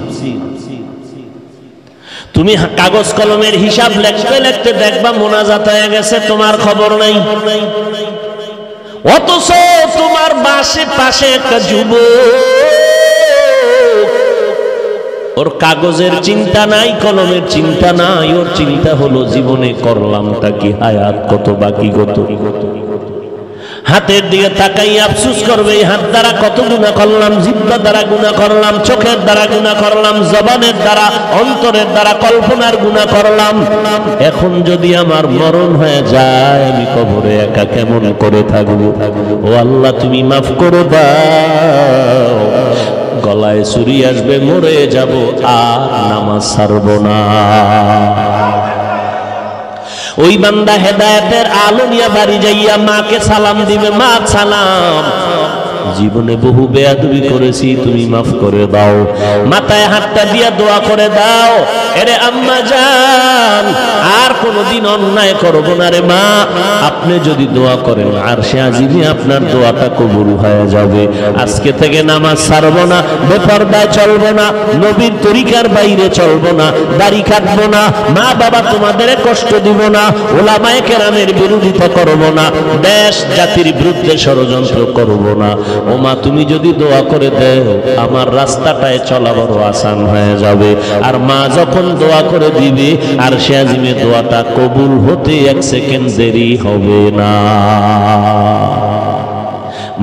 তুমি কাগজ কলমের হিসাব লিখতে লিখতে দেখবা মোনাজাত হয়ে গেছে, তোমার খবর নাই। অথচ তোমার পাশে একটা যুবক, ওর কাগজের চিন্তা নাই, কলমের চিন্তা নাই, ওর চিন্তা হলো জীবনে করলামটা কি, হায়াত কত বাকি, কত হাতের দিকে তাকাই আফসোস করবে, এই হাত দ্বারা কত গুনাহ করলাম, জিহ্বা দ্বারা গুনাহ করলাম, চোখের দ্বারা গুনাহ করলাম, জবানের দ্বারা, অন্তরের দ্বারা, কল্পনার গুনাহ করলাম। এখন যদি আমার মরণ হয়ে যায়, আমি কবরে একা কেমন করে থাকবো? ও আল্লাহ, তুমি মাফ করে দাও। গলায় ছুরি আসবে, মরে যাব, আর নামাজ ছাড়বো না। ওই বান্দা হেদায়েতের আলো নিয়ে বাড়ি যাইয়া মাকে সালাম দিবে, মা সালাম, জীবনে বহু বেয়াদবি করেছি, তুমি মাফ করে দাও। মাথায় হাতটা দিয়া দোয়া করে দাও, এরে আম্মা জান, আর কোনদিন অন্যায় করব না রে মা। আপনি যদি দোয়া করেন, আর সে আজিমে আপনার দোয়াটা কবুল হয়ে যাবে। আজকে থেকে নামাজ ছাড়বো না, বেপরদায় চলবো না, নবীর তরিকার বাইরে চলবো না, দাড়ি কাটবো না, মা বাবা তোমাদের কষ্ট দিব না, ওলামায়ে কেরামের বিরোধিতা করব না, দেশ জাতির বিরুদ্ধে ষড়যন্ত্র করব না। ও মা, তুমি যদি দোয়া করে দেও, আমার রাস্তাটায় চলা বড় আসান হয়ে যাবে। আর মা যখন দোয়া করে দিবে, আর সে আজিমে দোয়াটা কবুল হতে এক সেকেন্ড দেরি হবে না।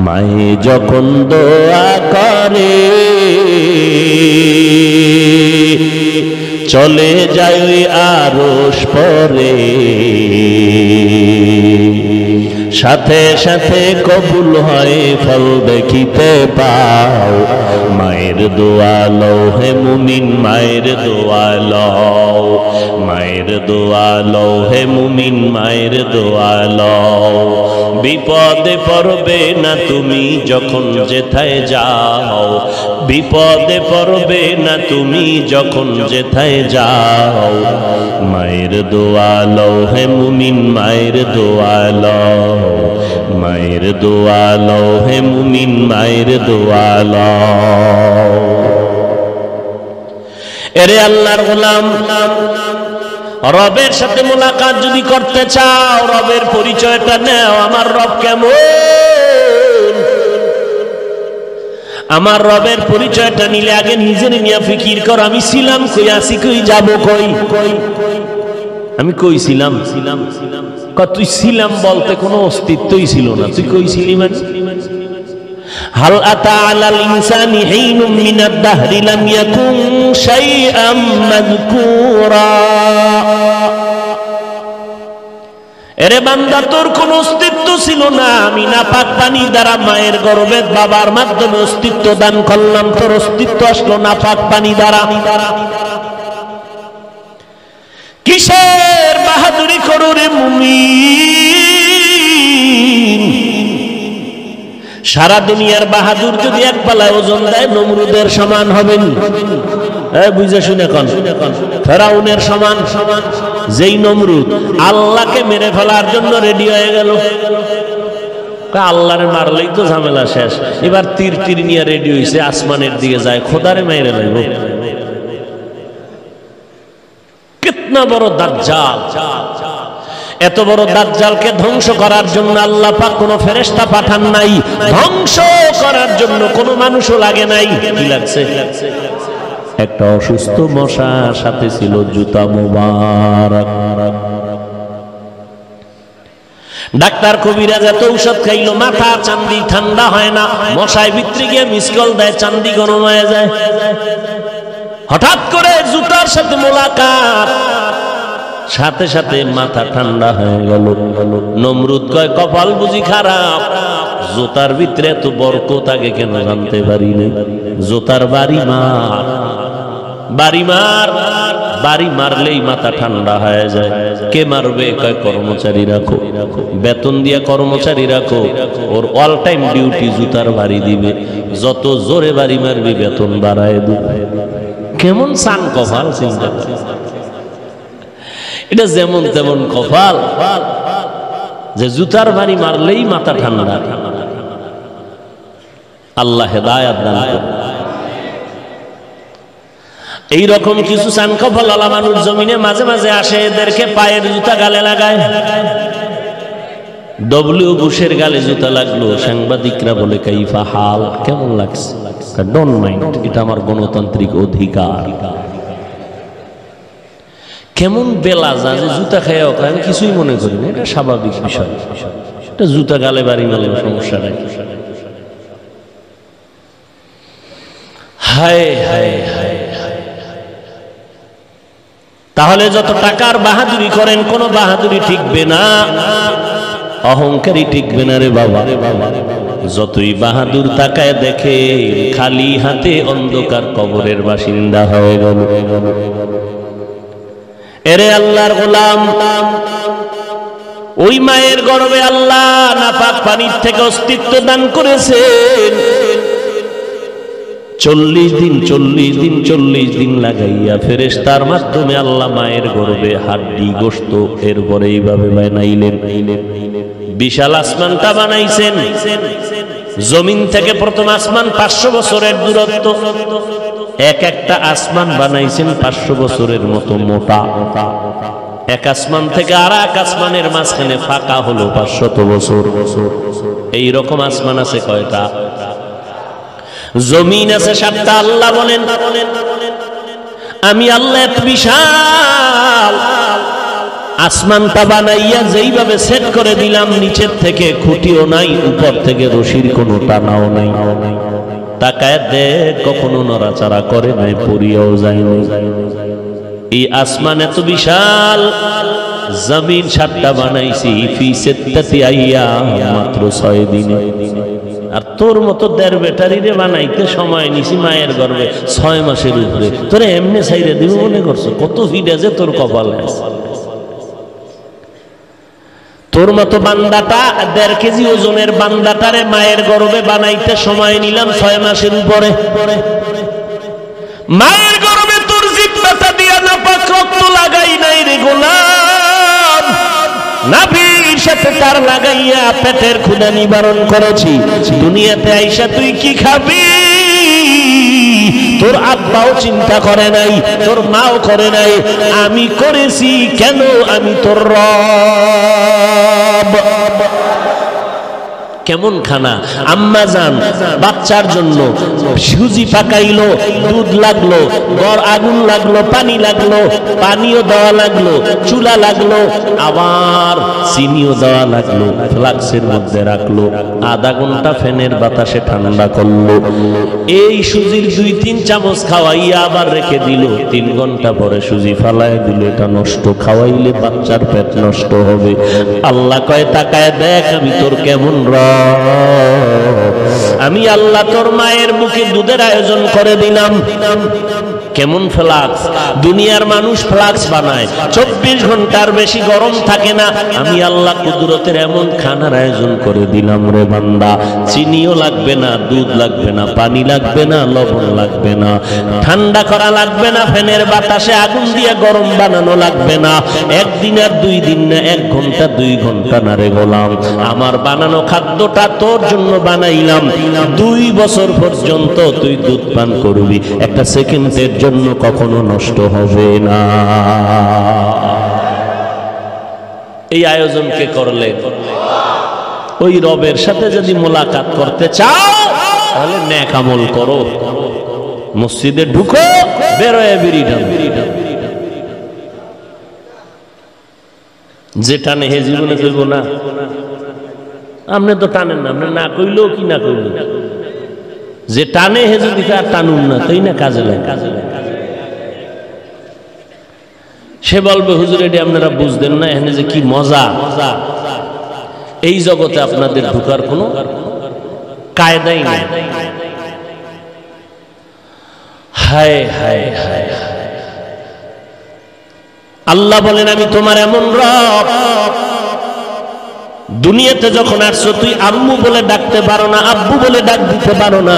মায়ে যখন দোয়া করে, চলে যায় ওই আরশ পরে, সাথে সাথে কবুল হয়, ফল দেখিতে পাও। মায়ের দোয়া লও হে মুমিন, মায়ের দোয়া লও, মায়ের দোয়া লও হে মুমিন, মায়ের দোয়া লও। বিপদে পড়বে না তুমি যখন যেথায় যাও, বিপদে পড়বে না তুমি যখন যেথায় যাও। মায়ের দোয়া লও হে মুমিন, মায়ের দোয়া লও, মায়ের দোয়া লও হে মুমিন, মায়ের দোয়া লও। এরে আল্লাহর গোলাম, রবের সাথে মোলাকাত যদি করতে চাও, রবের পরিচয়টা নাও। আমার রব কেমন? আমার রবের পরিচয়টা নিলে আগে নিজের নিয়ে ফিকির কর। আমি ছিলাম কই, আসি কই, যাব কই? আমি কই ছিলাম? তুই ছিলাম বলতে কোনো অস্তিত্বই ছিল না, তুই কই ছিলি? মানে হাল আতা আলাল ইনসানি হিনুম মিনাদ দাহরি লাম ইয়াকুন শাইআম মাযকুরা। এরে বান্দা, তোর কোন অস্তিত্ব ছিল না, আমি নাপাক পানি দ্বারা মায়ের গর্ভে বাবার মাধ্যমে অস্তিত্ব দান করলাম, তোর অস্তিত্ব আসলো নাপাক পানি দ্বারা। কিসের বাহাদুরি করো রে মুমিন? সারা দুনিয়ার বাহাদুর যদি এক পালায় ওজন দেয়, নমরুদের সমান হবেন। বুঝে শুনে কন, ফেরাউনের সমান। যেই নমরুদ আল্লাহকে মেরে ফেলার জন্য রেডি হয়ে গেল, আল্লাহরে মারলেই তো ঝামেলা শেষ, এবার তীর নিয়ে রেডি হয়েছে, আসমানের দিকে যায়, খোদারে মেরে লাগবে। কিতনা বড় দাজ্জাল! এত বড় দাজ্জালকে ধ্বংস করার জন্য আল্লাহ পাক কোনো ফেরেশতা পাঠান নাই, ধ্বংস করার জন্য কোনো মানুষও লাগে নাই। কি লাগছে? একটা অসুস্থ মশার সাথে ছিল জুতা মোবারক। ডাক্তার কবিরাজ এত ঔষধ খাইলো, মাথা চান্দি ঠান্ডা হয় না, মশায় ভিতরে গিয়ে মিসকল দেয়, চান্দি গরম হয়ে যায়। হঠাৎ করে জুতার সাথে মোলাকাত, সাথে সাথে মাথা ঠান্ডা হয়ে গেল। নমরুদ কয়, কপাল বুঝি খারাপ, জুতার ভিতরে এত বরকত আগে কেন জানতে পারি না। জুতার বাড়ি মার, বাড়ি মার, বাড়ি মারলেই মাথা ঠান্ডা হয়ে যায়। কে মারবে? কয় কর্মচারী রাখো, বেতন দিয়া কর্মচারী রাখো, ওর অল টাইম ডিউটি জুতার বাড়ি দিবে, যত জোরে বাড়ি মারবি বেতন বাড়ায় দিবে। কেমন সান কপাল! চিন্তা করে, এটা যেমন তেমন কপাল যে জুতার বাড়ি মারলেই মাথা ঠান্ডা। আল্লাহ হেদায়েত দান করুন। এই রকম কিছু চানকফলওয়ালা মানুষ জমিনে মাঝে মাঝে আসে, এদেরকে পায়ের জুতা গালে লাগায়। ডব্লিউ বুশের গালে জুতা লাগলো, সাংবাদিকরা বলে কাইফা হাল, কেমন লাগছে? ডোন্ট মাইন্ড, এটা আমার গণতান্ত্রিক অধিকার। কেমন বেলা যা যে জুতা খাইয়া আমি কিছুই মনে করি না, এটা স্বাভাবিক বিষয়, এটা জুতা গালে বাড়ি মারলে সমস্যা নাই। হায় হায় হায়, তাহলে যত টাকার বাহাদুরি করেন কোনো বাহাদুরি টিকবে না, অহংকারী টিকবে না রে বাবা। যতই বাহাদুর তাকায় দেখে খালি হাতে অন্ধকার কবরের বাসিন্দা হয়ে গেল। এরে আল্লাহর গোলাম, ওই মায়ের গর্ভে আল্লাহ নাপাক পানির থেকে অস্তিত্ব দান করেছেন। 40 দিন লাগাইয়া ফেরেশতার মাধ্যমে আল্লাহ মায়ের গর্ভে হাড্ডি গোশত এরপরে এইভাবে বানাইলেন। বিশাল আসমানটা বানাইছেন। জমিন থেকে প্রথম আসমান 500 বছরের দূরত্ব, এক একটা আসমান বানাইছেন 500 বছরের মতো মোটা। এক আসমান থেকে আর এক আসমানের মাঝখানে ফাঁকা হলো 500 বছর। এই রকম আসমান আছে কয়টা? জমিন আছে 7টা। আল্লাহ বলেন আমি আল্লাহ এত বিশাল আসমানটা বানাইয়া যেইভাবে সেট করে দিলাম, নিচের থেকে খুঁটিও নাই, উপর থেকে রশির কোনো টানাও নাই। তাকায় দেখ কখনো নড়াচড়া করে নাই, পড়িয়াও যায় নাই। এই আসমান এত বিশাল, জমিন 7টা বানাইছি ফি 7 আইয়াম, মাত্র 6 দিনে। আর তোর মতো 1.5 ব্যাটারিরে বানাইতে সময় নিছি মায়ের গর্ভে 6 মাসের উপরে। তোরে এমনি ছাইরে দিব মনে করছো? কত ফিট আছে তোর কপালে। তোর মতো বান্দাটা 1.5 কেজি ওজনের বান্দাটারে মায়ের গর্ভে বানাইতে সময় নিলাম 6 মাসের উপরে। মায়ের গর্ভে তোর জিহ্বাটা দিয়া নাপাক রক্ত লাগাই নাই রে গোলাম, নাভির সাথে তার লাগাইয়া পেটের ক্ষুধা নিবারণ করেছি। দুনিয়াতে আইসা তুই কি খাবি তোর আব্বাও চিন্তা করে নাই, তোর মাও করে নাই, আমি করেছি। কেন? আমি তোর রব। কেমন খানা? আম্মা জান বাচ্চার জন্য সুজি পাকাইলো, দুধ লাগলো, গড় আগুন লাগলো, পানি লাগলো, পানিও দেওয়া লাগলো, চুলা লাগলো, আবার চিনিও দেওয়া লাগলো, ফ্লাক্সের মধ্যে রাখলো, আধা ঘন্টা ফ্যানের বাতাসে ঠান্ডা করলো। এই সুজির 2-3 চামচ খাওয়াইয়া আবার রেখে দিল। 3 ঘন্টা পরে সুজি ফালায় দিল, এটা নষ্ট, খাওয়াইলে বাচ্চার পেট নষ্ট হবে। আল্লাহ কয় তাকায় দেখ আমি তোর কেমন রব। আমি আল্লাহ তোর মায়ের বুকে দুধের আয়োজন করে দিলাম। কেমন ফ্লাক্স? দুনিয়ার মানুষ ফ্লাক্স বানায়, 24 ঘন্টার বেশি গরম থাকে না। আমি আল্লাহ কুদরতের এমন খানার আয়োজন করে দিলাম রে বান্দা, চিনিও লাগবে না, দুধ লাগবে না, পানি লাগবে না, লবণ লাগবে না, ঠান্ডা করা লাগবে না, ফ্যানের বাতাসে আগুন দিয়ে গরম বানানো লাগবে না। 1 দিন আর 2 দিন না, 1 ঘন্টা 2 ঘন্টা না রে গোলাম, আমার বানানো খাদ্যটা তোর জন্য বানাইলাম। 2 বছর পর্যন্ত তুই দুধ পান করবি, একটা সেকেন্ডের জন্য কখনো নষ্ট হবে না। এই আয়োজন কে করলে? ওই রবের সাথে যদি মোলাকাত করতে চাও তাহলে নেক আমল করো, মসজিদে ঢুকো, বেরোয় বিড়ি টান। যে টানে হে জীবনে কইব না, আপনি তো টানেন না, আপনি না কইলেও কি না কইল, যে টানে হে যদি আর টানুন না, তাই না কাজে লাগে। সে বলবে হুজুর এটি আপনারা বুঝতেন না, এখানে যে কি মজা। এই জগতে আপনাদের ঢুকার কোনো কায়দাই নেই। হায় হায় হায়, আল্লাহ বলেন আমি তোমার এমন রব, দুনিয়াতে যখন আসছো তুই আম্মু বলে ডাকতে পারো না, আব্বু বলে ডাক দিতে পারো না।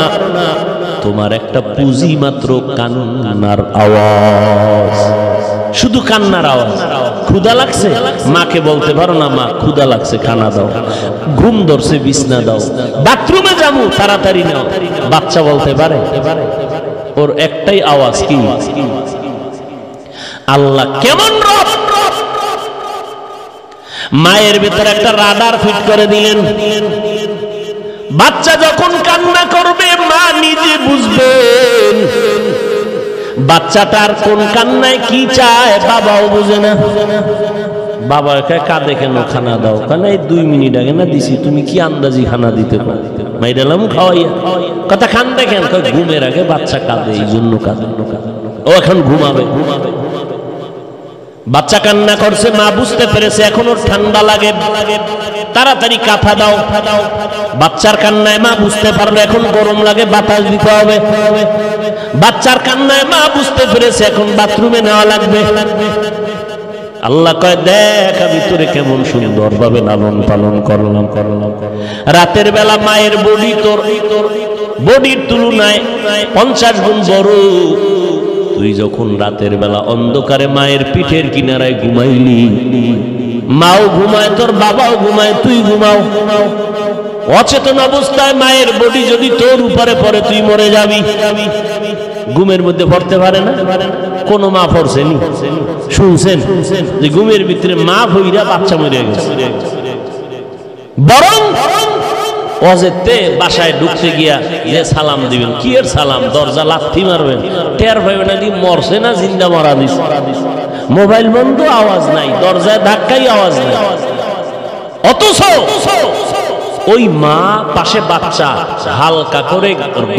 তোমার একটা পুঁজি মাত্র কান্নার আওয়াজ, শুধু কান্নার আওয়াজ। ক্ষুধা লাগছে, মাকে বলতে পারো না মা ক্ষুধা লাগছে, খানা দাও। ঘুম ধরছে, বিছনা দাও। বাথরুমে যাবো, তাড়াতাড়ি নাও। বাচ্চা বলতে পারে? ওর একটা একটাই আওয়াজ, কি? আল্লাহ কেমন রব! মায়ের ভিতরে একটা রাডার ফিট করে দিলেন। বাচ্চা যখন কান্না করবে মা নিজে বুঝবেন বাচ্চাটার কোন কান্নায় কি চায়, বাবাও বুঝে না। বাবা কাঁদে কেন, খানা দাও, কেন এই 2 মিনিট আগে না দিছি, তুমি কি আন্দাজি খানা দিতে পারো? মাইরালাম খাওয়াইয়া, কথা কান্দে কেন? ঘুমের আগে বাচ্চা কাঁদে, এই জন্য কাঁদে, ও এখন ঘুমাবে। বাচ্চা কান্না করছে, মা বুঝতে পেরেছে এখন ওর ঠান্ডা লাগে, তাড়াতাড়ি কাঁথা দাও। বাচ্চার কান্নায় মা বুঝতে পারলো এখন গরম লাগে, বাতাস দিতে হবে। বাচ্চার কান্নায় মা বুঝতে পেরেছে এখন বাথরুমে নেওয়া লাগবে। আল্লাহ কয়, দেখ আমি তোরে কেমন সুন্দর ভাবে লালন পালন করলাম। রাতের বেলা মায়ের বডি তোর বডির তুলনায় 50 গুণ বড়। তুই যখন রাতের বেলা অন্ধকারে মায়ের পিঠের কিনারায় ঘুমাইলি, মাও ঘুমায়, তোর বাবাও ঘুমায়, তুই ঘুমাও। অচেতন অবস্থায় মায়ের বডি যদি তোর উপরে পড়ে তুই মরে যাবি। ঘুমের মধ্যে পড়তে পারে না, কোন মা পড়ছেনি? শুনছেন যে ঘুমের ভিতরে মা ভইরা বাচ্চা মরে গেছে? বরং অজেতে বাসায় ঢুকতে গিয়া যে সালাম দিবেন, কি এর সালাম? দরজা লাথি মারবেন, টের পাইবেন না কি মরছে না জিন্দা মারা দিছে। মোবাইল বন্ধ, আওয়াজ নাই, দরজায় ধাক্কাই আওয়াজ নাই। অথচ ওই মা পাশে বাচ্চা হালকা করে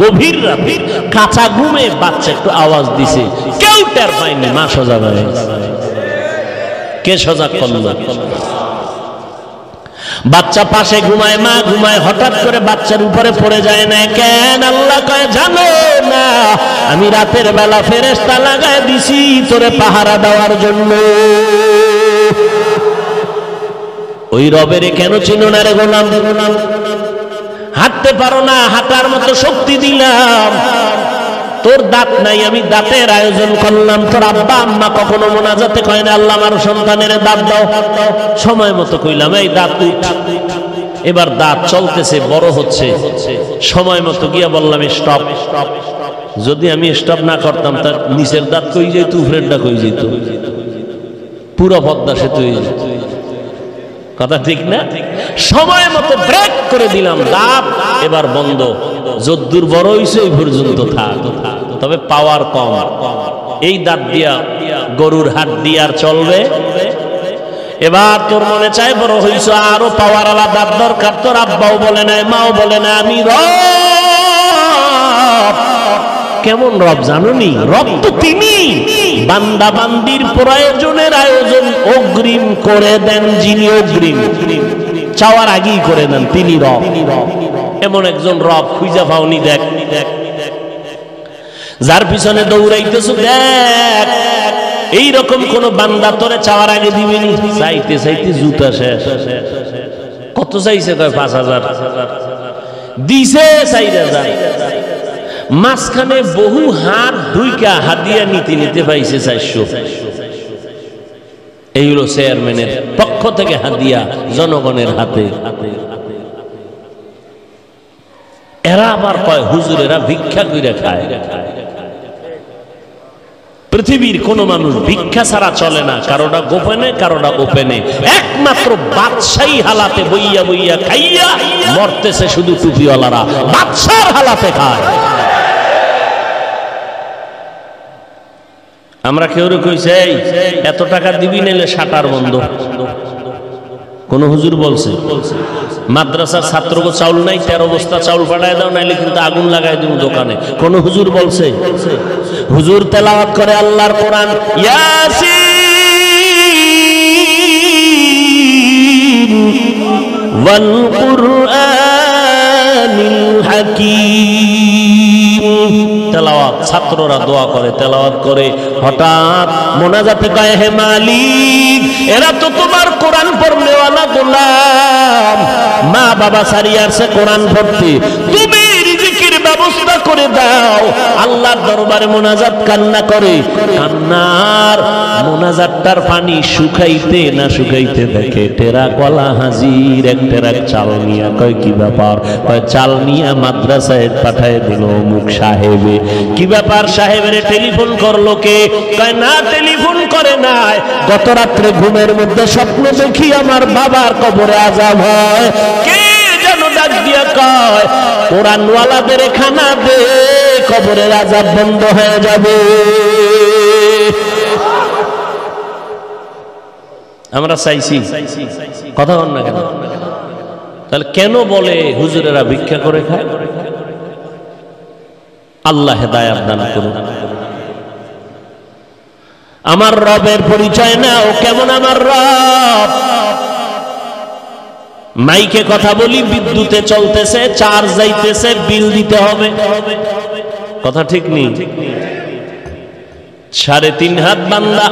গভীর রাতে কাঁচা ঘুমে বাচ্চা একটু আওয়াজ দিছে, কেউ টের পায়নি। মা সজাগ হয়ে গেছে। কে সজাগ করলো? বাচ্চা পাশে ঘুমায়, মা ঘুমায়, হঠাৎ করে বাচ্চার উপরে পড়ে যায় না কেন? আল্লাহ কয়, জানো না আমি রাতের বেলা ফেরেশতা লাগায় দিছি তোরে পাহারা দেওয়ার জন্য। ওই রবের কেন চিনো না রে গোলাম? হাঁটতে পারো না, হাঁটার মতো শক্তি দিলাম। তোর দাঁত নাই, আমি দাঁতের আয়োজন করলাম। তোর আব্বা আম্মা কখনো মোনাজাতে কয় না আল্লাহ আমার সন্তানের দাঁত দাও? সময় মতো কইলাম এই দাঁত উঠ। এবার দাঁত চলতেছে, বড় হচ্ছে, সময় মতো গিয়া বললাম স্টপ। যদি আমি স্টপ না করতাম তার নিচের দাঁত কই যেত, উপরের দাঁত কই যেত, পুরো পদ্মা সেতু হয়ে যেত। কথা ঠিক না? সময় মতো ব্রেক করে দিলাম, দাঁত এবার বন্ধ। যদ্দূর বড় হইছে ওই পর্যন্ত থাক, তবে পাওয়ার কম। এই দাঁত দিয়া গরুর হাট দিয়ে আর চলবে? এবার তোর মনে চায় বড় হইছ, আরো পাওয়ার আলা দাঁত দরকার। তোর আব্বাও বলে না, মাও বলে না আমি রব। কেমন রব জানুনি? রব তো তিনি। বান্দা বান্দির প্রয়োজনের আয়োজন অগ্রিম করে দেন যিনি, অগ্রিম চাওয়ার আগেই করে দেন, তিনি রব। এমন একজন রব খুঁজা পাওনি? দেখ, যার পিছনে দৌড়াইতেছ, দেখ এইরকম কোন বান্দা তোরে চাওয়ার আগে দিবেনি। চাইতে চাইতে জুতা শেষ। কত চাইছে? 5,000 দিছে, 4,000। মাঝখানে বহু হাত ঢুইকা হাদিয়া নিতে পাইছে 400। এই হলো চেয়ারম্যানের পক্ষ থেকে হাদিয়া জনগণের হাতে। এরা আবার কয় হুজুর এরা ভিক্ষা কইরা খায়। পৃথিবীর কোন মানুষ ভিক্ষা ছাড়া চলে না, কারোটা গোপনে কারোটা ওপেনে। একমাত্র বাদশাহী হালাতে বইয়া বইয়া খাইয়া মরতেছে শুধু টুপিওয়ালারা, বাদশার হালাতে খায়। আমরা কেউ কইছে এত টাকা দিবি নাইলে শাটার বন্ধ। কোন হুজুর বলছে মাদ্রাসার ছাত্রকে চাউল নাই, 13 বস্তা চাউল পাঠায় দাও নাইলে কিন্তু আগুন লাগাই দিব দোকানে। কোন হুজুর বলছে? হুজুর তেলাওয়াত করে আল্লাহর কোরআন, ইয়াসিন ওয়াল কুরআনিল হাকীম। তেলাওয়াত, ছাত্ররা দোয়া করে, তেলাওয়াত করে। হঠাৎ মোনাজাতে কয়, হে মালিক এরা তো তোমার কোরআন পড়নেওয়ালা গোলাম, মা বাবা সারিয়ে আসছে কোরআন পড়তে, তুমি রিজিকের ব্যবস্থা করে দাও। আল্লাহর দরবারে মোনাজাত কান্না করে, কান্নার মোনাজাতটার পানি শুকাইতে না শুকাইতে দেখে টেরা কলা হাজির, এক টেরা চাল নিয়া। কয় কি ব্যাপার? কয় চাল নিয়া মাদ্রাসায় পাঠায় দিল অমুক সাহেবে। কি ব্যাপার? সাহেবের টেলিফোন করলো কে? কয় না, টেলিফোন করে নাই, গত রাত্রে ঘুমের মধ্যে স্বপ্ন দেখি আমার বাবার কবরে আযাব হয়। কে যেন ডাক দিয়া কয়, কোরআনওয়ালাদের খানা দে, কবরের আযাব বন্ধ হয়ে যাবে। আমরা চাইছি, কথা বল না কেন? তাহলে কেন বলে হুজুরেরা ভিক্ষা করে খায়? আল্লাহ হেদায়েত দান করুন। আমার রবের পরিচয় নাও, কেমন আমার রব। মাইকে কথা বলি, বিদ্যুতে চলতেছে, চার্জ যাইতেছে, বিল দিতে হবে, কথা ঠিক নেই? 3.5 হাত বান্দা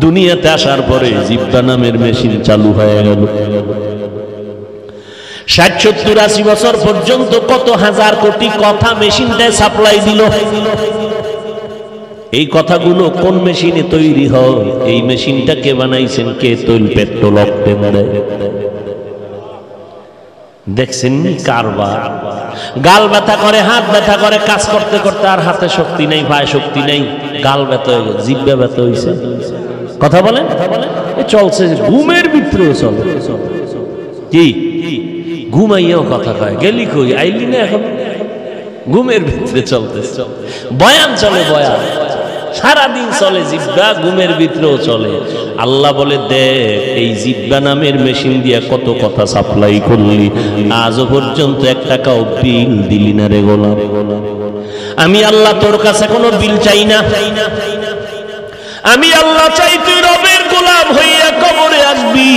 দুনিয়াতে আসার পরে জিব্বা নামের মেশিন চালু হয়ে গেল। 60, 70, 80 বছর পর্যন্ত কত হাজার কোটি কথা মেশিনটায় সাপ্লাই দিল। এই কথাগুলো কোন মেশিনে তৈরি হয়? এই মেশিনটা কে বানাইছেন? কে? তৈল পেট্রোল অক্টেন দেয়। দেখছেন কারবার। গাল ব্যথা করে, হাত ব্যথা করে, কাজ করতে করতে আর হাতে শক্তি নেই, পায়ে শক্তি নেই, গাল ব্যথা হয়ে গেছে, জিহ্বা ব্যথা হয়েছে। কথা বলেন, এ চলছে, ঘুমের ভিতরেও চলে। কি ঘুমাইয়াও কথা কয়, গেলি কই, আইলি না এখন? ঘুমের ভিতরে চলতেছে। বয়ান চলে, বয়ান সারাদিন চলে, জিহ্বা ঘুমের ভিতরেও চলে। আল্লাহ বলে, দেখ এই জিহ্বা নামের মেশিন দিয়া কত কথা সাপ্লাই করলি, আজও পর্যন্ত 1 টাকাও বিল দিলি না রে গোলাম। আমি আল্লাহ তোর কাছে কোনো বিল চাই না। আমি আল্লাহ চাই তুই রবের গোলাম হইয়া কবরে আসবি।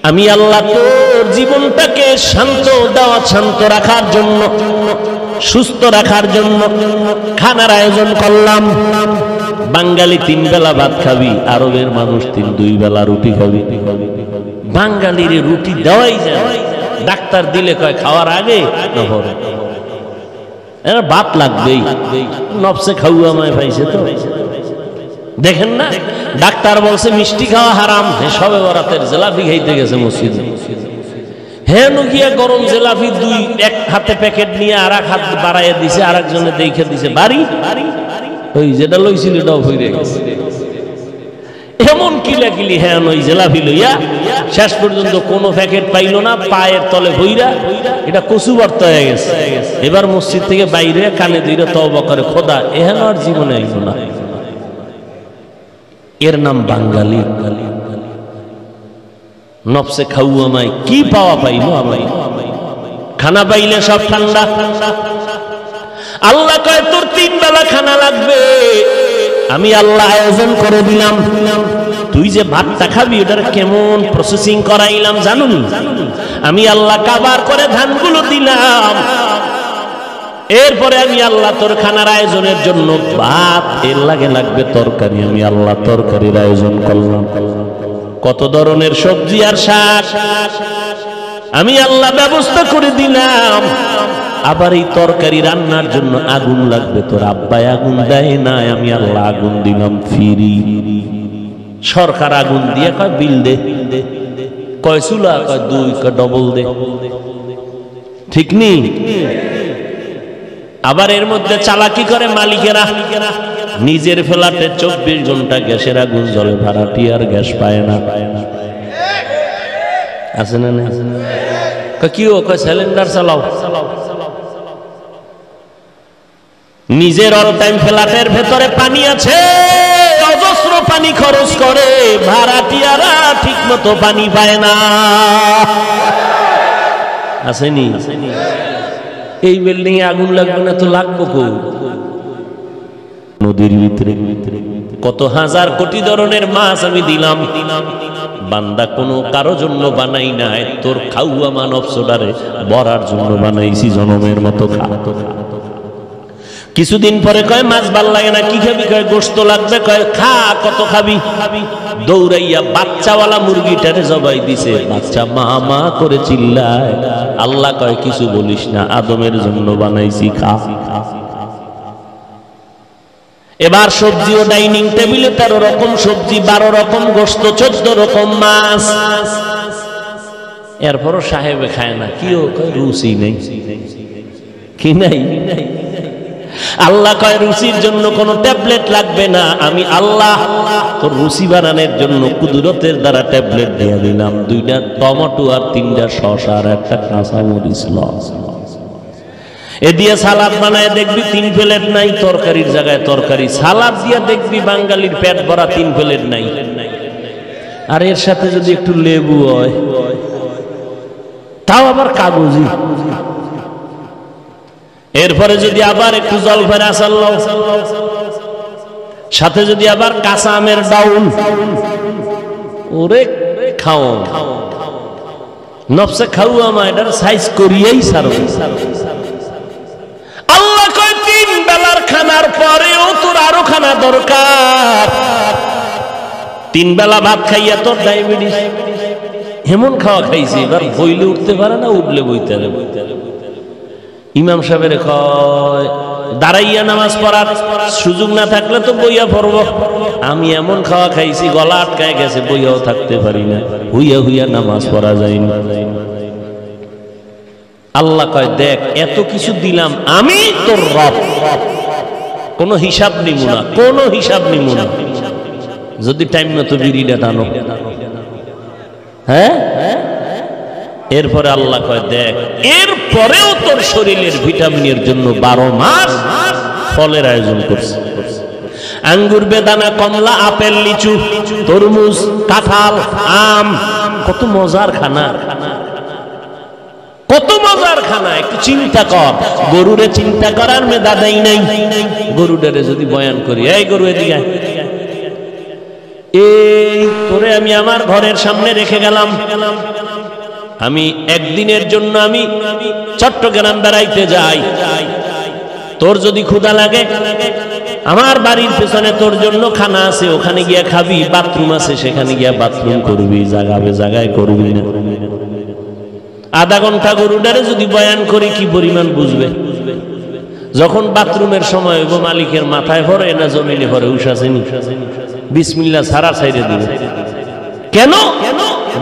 আমি আল্লাহ তোর জীবনটাকে শান্ত দেওয়া, শান্ত রাখার জন্য, সুস্থ রাখার জন্য খানার আয়োজন করলাম। বাঙালি 3 বেলা ভাত খাবি, আরবের মানুষ 2 বেলা রুটি খাবি। বাঙালির রুটি দেওয়াই যায়, ডাক্তার দিলে কয় খাওয়ার আগে না পরে, এর ভাত লাগবেই। নফসে খাওয়া আমায় পাইছে তো, দেখেন না? ডাক্তার বলছে মিষ্টি খাওয়া হারাম, সবে বরাতের জিলাপি খাইতে গেছে মসজিদে। হ্যাঁ গিয়া গরম জিলাপি 1 হাতে প্যাকেট নিয়ে আর 1 হাত বাড়াইয়া দিছে, আর একজনে দেখে দিছে বাড়ি, ওই যেটা লইছিল এটাও হইরে গেছে। এমন কিলাকিলি হ্যাঁ ওই জিলাপি লইয়া শেষ পর্যন্ত কোনো প্যাকেট পাইল না, পায়ের তলে ভইরা এটা কচু ভর্ত হয়ে গেছে। এবার মসজিদ থেকে বাইরে কানে ধরে তওবা করে, খোদা এহেন আর জীবনে আইল না। এর নাম বাঙালি। নফসে খাওয়ামাই কি পাওয়া পাইল? আমাই খানা পাইলে সব ঠান্ডা। আল্লাহ কয় তোর 3 বেলা খানা লাগবে, আমি আল্লাহ আয়োজন করে দিলাম। তুই যে ভাতটা খাবি ওটার কেমন প্রসেসিং করাইলাম জানুন? আমি আল্লাহ কাবার করে ধানগুলো দিলাম, এরপরে আমি আল্লাহ তোর খানার আয়োজনের জন্য ভাত, এর লাগে লাগবে তরকারি, আমি আল্লাহ তরকারির আয়োজন করলাম। কত ধরনের সবজি আর শাক আমি আল্লাহ ব্যবস্থা করে দিলাম। আবার এই তরকারি রান্নার জন্য আগুন লাগবে, তোর আব্বাই আগুন দেয় না, আমি আল্লাহ আগুন দিলাম ফ্রি। সরকার আগুন দিয়ে কয় বিল দে, কয় চুলা, কয় 2, কয় ডবল দে, ঠিক নেই? আবার এর মধ্যে চালাকি করে মালিকেরা, নিজের ফ্ল্যাটে 24 ঘন্টা গ্যাসের আগুন জ্বলে, ভাড়াটিয়ার গ্যাস পায় না। আছে না? কি ও কয় সিলিন্ডার চালাও। নিজের অল টাইম ফ্ল্যাটের ভেতরে পানি আছে, অজস্র পানি খরচ করে, ভাড়াটিয়ারা ঠিক মতো পানি পায় না। আসেনি? এই বিল্ডিং এ আগুন লাগবে না তো লাগবো কো? নদীর ভিতরে কত হাজার কোটি ধরনের মাছ আমি দিলাম। বান্দা কোনো কারো জন্য বানাই নাই, তোর খাওয়া মানব সোডারে বরার জন্য বানাইছি, জনমের মতো খা। কিছুদিন পরে কয় মাছ ভাল লাগে না, কি খাবি? কয় গোশত লাগবে। কয় খা, কত খাবি? দৌড়াইয়া বাচ্চাওয়ালা মুরগিটারে জবাই দিছে। বাচ্চা মা মা করে চিল্লায়। আল্লাহ কয় কিছু বলিস না, আদমের জন্য বানাইছি, খা। এবার সবজিও ডাইনিং টেবিলে 13 রকম সবজি, 12 রকম গোশত, 14 রকম মাছ। এরপরও সাহেবে খায় না, কিও? কয় রুচি নেই। কি নাই? আল্লাহ কয় রুচির জন্য কোন ট্যাবলেট লাগবে না, আমি আল্লাহ তোর রুচি বানানোর জন্য কুদরতের দ্বারা ট্যাবলেট দিয়ে দিলাম। 2টা টমেটো আর 3টা শসা আর 1টা কাঁচামরিচ। এ দিয়ে সালাদ বানায় দেখবি 3 প্লেট নাই, তরকারির জায়গায় তরকারি। সালাদ দিয়ে দেখবি বাঙালির পেট ভরা 3 প্লেট নাই। আর এর সাথে যদি একটু লেবু হয়, তাও আবার কাগজি। এরপরে যদি আবার একটু জলফার আচার লও, সাথে যদি আবার কাঁচা আমের ডাউল, ওরে খাও নফসে খাওয়া মা, এটার সাইজ করিয়েই সারো। আল্লাহ কয় 3 বেলার খানার পরেও তোর আরো খানা দরকার। 3 বেলা ভাত খাইয়া তোর ডায়াবেটিস। এমন খাওয়া খাইছি, এবার বইলে উঠতে পারে না, উঠলে বইতে। ইমাম সাহেবের কয় দাঁড়াইয়া নামাজ পড়ার সুযোগ না থাকলে তো বইয়া পড়ব। আমি এমন খাওয়া খাইছি, গলা আটকায় গেছে, বইয়াও থাকতে পারি না, হুইয়া হুইয়া নামাজ পড়া যায় না। আল্লাহ কয় দেখ, এত কিছু দিলাম, আমি তোর রব, কোনো হিসাব নিব না, কোনো হিসাব নিব না। যদি টাইম মতো বিড়িটা টানো, হ্যাঁ। এরপরে আল্লাহ কয় দেখ, এরপরেও তোর শরীরের ভিটামিনের জন্য 12 মাস ফলের আয়োজন করছে। আঙ্গুর, বেদানা, কমলা, আপেল, লিচু, তরমুজ, কাঁঠাল, আম। কত মজার খানা, কত মজার খানা। একটু চিন্তা কর, গরুরে চিন্তা করার মেধা দেই নাই। গরুটারে যদি বয়ান করি, এই গরু এদিকে, এই তোরে আমি আমার ঘরের সামনে রেখে গেলাম, আমি একদিনের জন্য আমি চট্টগ্রাম বেড়াইতে যাই। তোর যদি ক্ষুধা লাগে, আমার বাড়ির পেছনে তোর জন্য খানা আছে, ওখানে গিয়া খাবি। বাথরুম আছে, সেখানে গিয়া বাথরুম করবি, জাগাবে জায়গায় করবি না। আধা ঘন্টা গরুটারে যদি বয়ান করি, কি পরিমাণ বুঝবে? যখন বাথরুমের সময় হইব, মালিকের মাথায় ভরে না জমিনে ভরে, উষাসেনি বিসমিল্লাহ সারা সাইডে দিবে। কেন?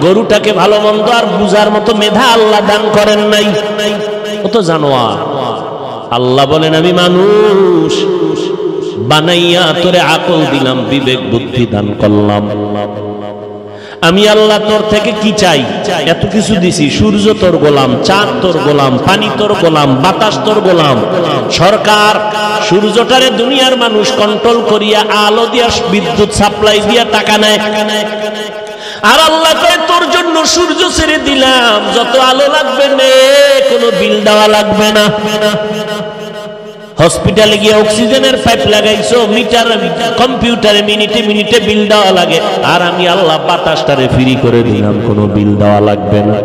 গরুটাকে ভালো মন্দ আর বুঝার মতো মেধা আল্লাহ দান করেন নাই, ও তো জানোয়ার। আল্লাহ বলেন আমি মানুষ বানাইয়া তোরে আকল দিলাম, বিবেক বুদ্ধি দান করলাম। আমি আল্লাহ তোর থেকে কি চাই? এত কিছু দিছি। সূর্য তোর গোলাম, চাঁদ তোর গোলাম, পানি তোর গোলাম, বাতাস তোর গোলাম। সরকার সূর্যটারে দুনিয়ার মানুষ কন্ট্রোল করিয়া আলো দিয়া, বিদ্যুৎ সাপ্লাই দিয়া টাকা নেয়। আর আল্লাহ কয় তোর জন্য সূর্য ছেড়ে দিলাম, যত আলো লাগবে নে, কোনো বিল দেওয়া লাগবে না। হসপিটালে গিয়ে অক্সিজেনের পাইপ লাগাইছো, মিটার কম্পিউটারে মিনিটে মিনিটে বিল দেওয়া লাগে। আর আমি আল্লাহ বাতাসটারে ফ্রি করে দিলাম, কোনো বিল দেওয়া লাগবে না।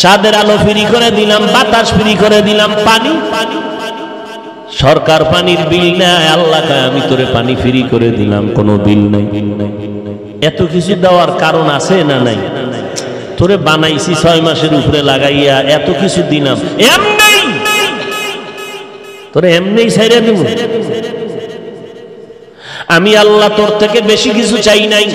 চাঁদের আলো ফ্রি করে দিলাম, বাতাস ফ্রি করে দিলাম, পানি সরকার পানির বিল নেয়, আল্লাহ কয় আমি তোরে পানি ফ্রি করে দিলাম, কোনো বিল নাই। এত কিছু দেওয়ার কারণ আছে না নাই? তোরে বানাইছি 6 মাসের উপরে লাগাইয়া, এত কিছু দিলাম, এমনি তোরে এমনি ছাইরা দিব। আমি আল্লাহ তোর থেকে বেশি কিছু চাই নাই।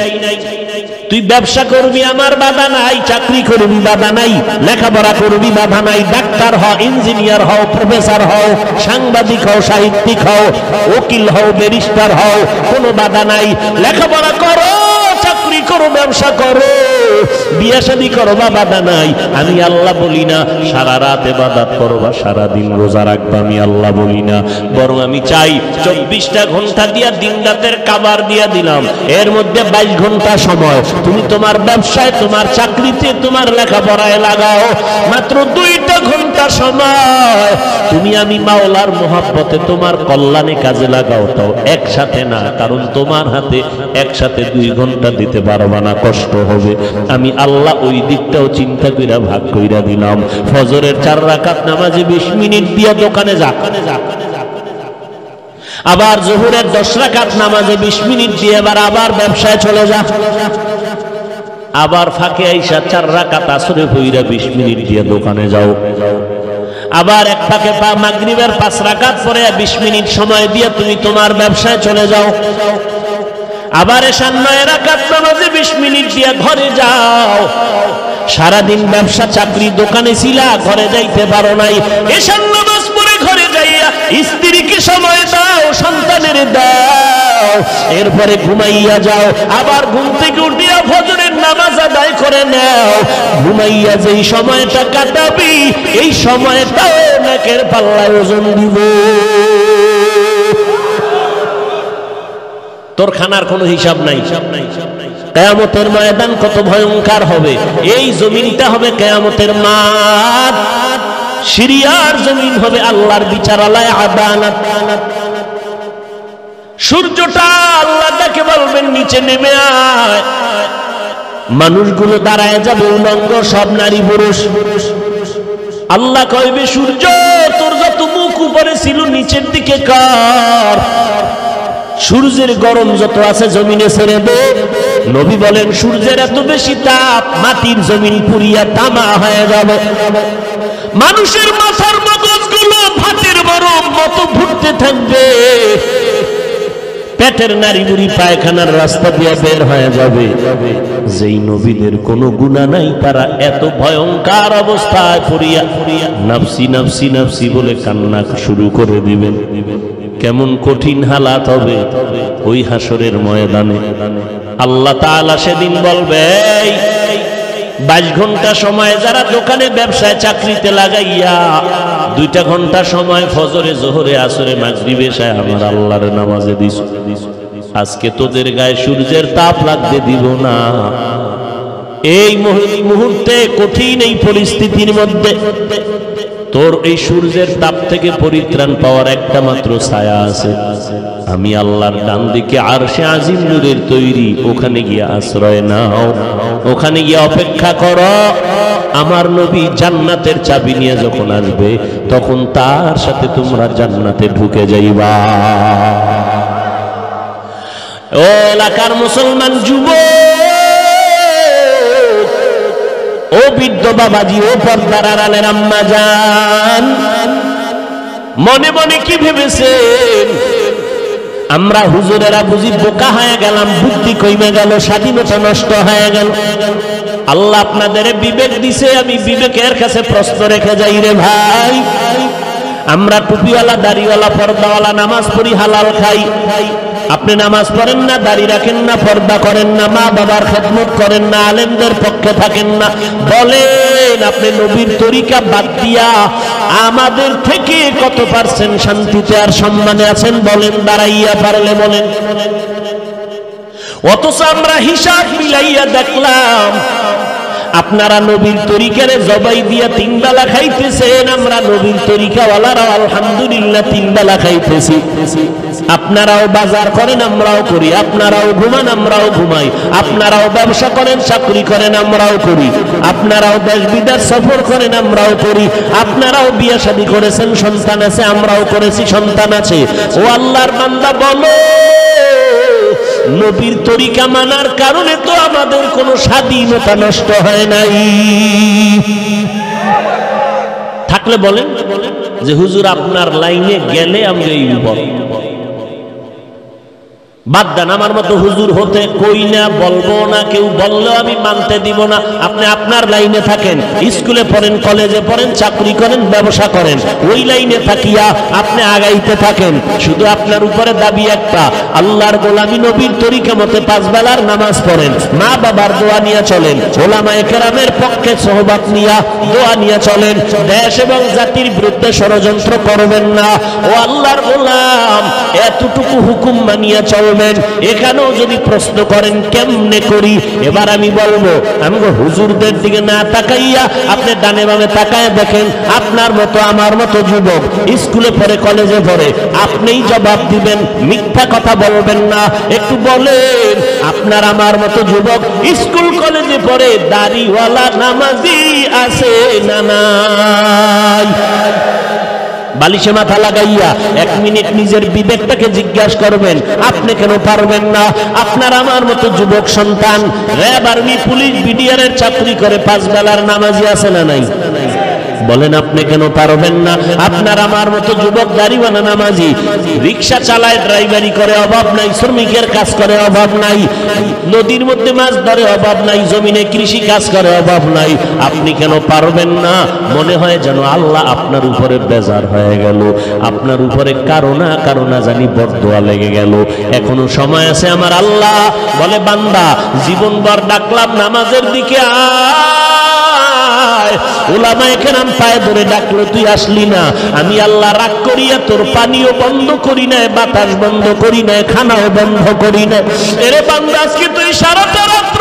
তুই ব্যবসা করবি, আমার বাধা নাই। চাকরি করবি, বাধা নাই। লেখাপড়া করবি, বাধা নাই। ডাক্তার হও, ইঞ্জিনিয়ার হও, প্রফেসর হও, সাংবাদিক হও, সাহিত্যিক হও, উকিল হও, ব্যারিস্টার হও, কোনো বাধা নাই। লেখাপড়া করো, চাকরি করো, ব্যবসা করো, বিয়ে শাদী করো, বাধা নাই। আমি আল্লাহ বলি না সারা রাত ইবাদত করবা, সারা দিন রোজা রাখবা, আমি আল্লাহ বলি না। বরং আমি চাই 24টা ঘন্টা দিয়া দিন রাতের কাবার দিয়া দিলাম, এর মধ্যে 22 ঘন্টা সময় তুমি তোমার ব্যবসায়, তোমার চাকরিতে, তোমার লেখাপড়ায় লাগাও। মাত্র 2টা ঘন্টা সময় তুমি আমি মাওলার মহব্বতে, তোমার কল্যাণে কাজে লাগাও। তাও একসাথে না, কারণ তোমার হাতে একসাথে 2 ঘন্টা দিতে পারবা না, কষ্ট হবে। আমি আল্লাহ ওই দিকটাও চিন্তা কইরা ভাগ কইরা দিলাম। ফজরের 4 রাকাত নামাজে 20 মিনিট দিয়া দোকানে যা, আবার জোহরের 10 রাকাত নামাজে 20 মিনিট দিয়ে আবার ব্যবসায় চলে যা, আবার ফাঁকে আইসা 4 রাকাত আসরে হইরা 20 মিনিট দিয়ে দোকানে যাও, আবার এক ফাঁকে মাগরিবের 5 রাকাত পরে 20 মিনিট সময় দিয়ে তুমি তোমার ব্যবসায় চলে যাও, আবার এশার 9 রাকাত নামাজে 20 মিনিট দিয়ে ঘরে যাও। সারাদিন ব্যবসা চাকরি দোকানে ছিলা, ঘরে যাইতে পারো নাই, এশার নামাজ পড়ে ঘরে যাইয়া স্ত্রীকে সময় দাও, সন্তানের দাও, এরপরে ঘুমাইয়া যাও, আবার ঘুম থেকে উঠিয়া ফজরের নামাজ আদায় করে নাও। ঘুমাইয়া যেই সময়টা কাটাবি এই সময়টাও নেকের পাল্লায় ওজন দিব। তোর খানার কোনো হিসাব নাই। কিয়ামতের ময়দান কত ভয়ঙ্কর হবে। এই জমিনটা হবে কিয়ামতের মাঠ, সিরিয়ার জমিন হবে আল্লাহর বিচারালয়, আদালত। সূর্যটা আল্লাহ তাকে বলবেন নিচে নেমে আয়, মানুষগুলো দাঁড়ায় যাবে উলঙ্গ, সব নারী পুরুষ। আল্লাহ কইবে সূর্য তোর যত মুখ উপরে ছিল নিচের দিকে কর, সূর্যের গরম যত আছে জমিনে ছেড়ে দে। নবী বলেন সূর্যের এত বেশি তাপ মাটির জমিন পুড়িয়া তামা হয়ে যাবে। মানুষের মাথার মগজগুলো ভাতের গরম মতো ঘুরতে থাকবে, পেটের নারী বুড়ি পায়খানার রাস্তা দিয়ে বের হয়ে যাবে। যেই নবীদের কোনো গুনাহ নাই তারা এত ভয়ঙ্কর অবস্থায় পড়িয়া নাফসি নাফসি নাফসি বলে কান্না শুরু করে দিবেন। কেমন কঠিন হালাত হবে ওই হাসরের ময়দানে। আল্লাহ তাআলা সেদিন বলবে 22 ঘন্টা সময় যারা দোকানে ব্যবসায় চাকরিতে লাগাইয়া 2টা ঘন্টা সময় ফজরে জোহরে আসরে মাগরিবে এশায় আমার আল্লাহর নামাজে দিস, আজকে তোদের গায়ে সূর্যের তাপ লাগতে দিব না। এই মুহূর্তে কঠিন এই পরিস্থিতির মধ্যে তোর এই সূর্যের তাপ থেকে পরিত্রাণ পাওয়ার একটা মাত্র ছায়া আছে, আমি আল্লাহর ডান দিকে আরশে আজিম নূরের তৈরি, ওখানে গিয়ে আশ্রয় নাও, ওখানে গিয়ে অপেক্ষা করো। আমার নবী জান্নাতের চাবি নিয়ে যখন আসবে তখন তার সাথে তোমরা জান্নাতে ঢুকে যাইবা। ও এলাকার মুসলমান যুবক, ও বৃদ্ধ বাবাজি, ও পর্দার আড়ালের আম্মা জান, মনে মনে কি ভেবেছেন আমরা হুজুরেরা বুঝি বোকা হয়ে গেলাম, বুদ্ধি কমে গেল, স্বাধীনতা নষ্ট হয়ে গেল? আল্লাহ আপনাদের বিবেক দিছে, আমি বিবেকের কাছে প্রশ্ন রেখে যাই রে ভাই। আমরা টুপিওয়ালা দাড়িওয়ালা পর্দাওয়ালা নামাজ পড়ি, হালাল খাই, আপনি নামাজ পড়েন না, দাড়ি রাখেন না, পর্দা করেন না, মা বাবার খেদমত করেন না, আলেমদের পক্ষে থাকেন না, বলেন আপনি নবীর তরিকা বাদ দিয়া আমাদের থেকে কত পার্সেন্ট শান্তিতে আর সম্মানে আছেন? বলেন, দাঁড়াইয়া পারলে বলেন। অথচ আমরা হিসাব মিলাইয়া দেখলাম আপনারা নবীর তরিকারে জবাই দিয়া 3 বেলা খাইতেছেন, আমরা নবীর তরিকাওয়ালারা আলহামদুলিল্লাহ 3 বেলা খাইতেছি। আপনারাও বাজার করেন, আমরাও করি, আপনারাও ঘুমান, আমরাও ঘুমাই, আপনারাও ব্যবসা করেন, চাকরি করেন, আমরাও করি, আপনারাও দেশ বিদেশ সফর করেন, আমরাও করি, আপনারাও বিয়ে শাদী করেছেন, সন্তান আছে, আমরাও করেছি, সন্তান আছে। ও আল্লাহর বান্দা বলো, নবীর তরিকা মানার কারণে তো আমাদের কোনো স্বাধীনতা নষ্ট হয় নাই। থাকলে বলেন যে হুজুর আপনার লাইনে গেলে আমি এই বল বাদ দেন, আমার মতো হুজুর হতে কই না, বলবো না, কেউ বললেও আমি মানতে দিব না। আপনি আপনার লাইনে থাকেন, স্কুলে পড়েন, কলেজে পড়েন, চাকরি করেন, ব্যবসা করেন, ওই লাইনে থাকিয়া আপনি আগাইতে থাকেন। শুধু আপনার উপরে দাবি একটা, আল্লাহর গোলামি নবীর তরিকা মতে 5 বেলার নামাজ পড়েন, মা বাবার দোয়া নিয়ে চলেন, ওলামায়ে কেরামের পক্ষে সোহবত নিয়া দোয়া নিয়ে চলেন, দেশ এবং জাতির বিরুদ্ধে ষড়যন্ত্র করবেন না। ও আল্লাহর গোলাম, এতটুকু হুকুম মানিয়া চলবেন। এখানেও যদি প্রশ্ন করেন কেমনে করি, এবার আমি বলবো, আমি হুজুরদের দিকে না তাকাইয়া আপনি ডানে বামে তাকায় দেখেন, আপনার মতো আমার মতো যুবক স্কুলে পড়ে, কলেজে পড়ে, আপনিই জবাব দিবেন, মিথ্যা কথা বলবেন না। একটু বলেন, আপনার আমার মতো যুবক স্কুল কলেজে পড়ে, দাড়িওয়ালা নামাজি আছে না নাই? বালিশে মাথা লাগাইয়া 1 মিনিট নিজের বিবেকটাকে জিজ্ঞাসা করবেন, আপনি কেন পারবেন না? আপনার আমার মতো যুবক সন্তান র্যাব, আর্মি, পুলিশ, বিডিআর এর চাকরি করে 5 বেলার নামাজি আছে না নাই? বলেন আপনি কেন পারবেন না? আপনার আমার মতো যুবক দাড়িওয়ালা নামাজি রিকশা চালায়, ড্রাইভারি করে, অভাব নাই, শ্রমিকের কাজ করে, অভাব নাই, নদীর মধ্যে মাছ ধরে, অভাব নাই, জমিনে কৃষি কাজ করে, অভাব নাই। আপনি কেন পারবেন না? মনে হয় যেন আল্লাহ আপনার উপরে বেজার হয়ে গেল, আপনার উপরে কারো না জানি বরদোয়া লেগে গেল। এখনো সময় আছে। আমার আল্লাহ বলে, বান্দা জীবনভর ডাকলাম নামাজের দিকে আয়, উলামায়ে কেরাম পায়ে ধরে ডাকলো, তুই আসলি না। আমি আল্লাহ রাগ করিয়া তোর পানিও বন্ধ করি নাই, বাতাস বন্ধ করি নাই, খানাও বন্ধ করি নাই। এরে বান্দা, আজকে তুই সারাটা রাত্র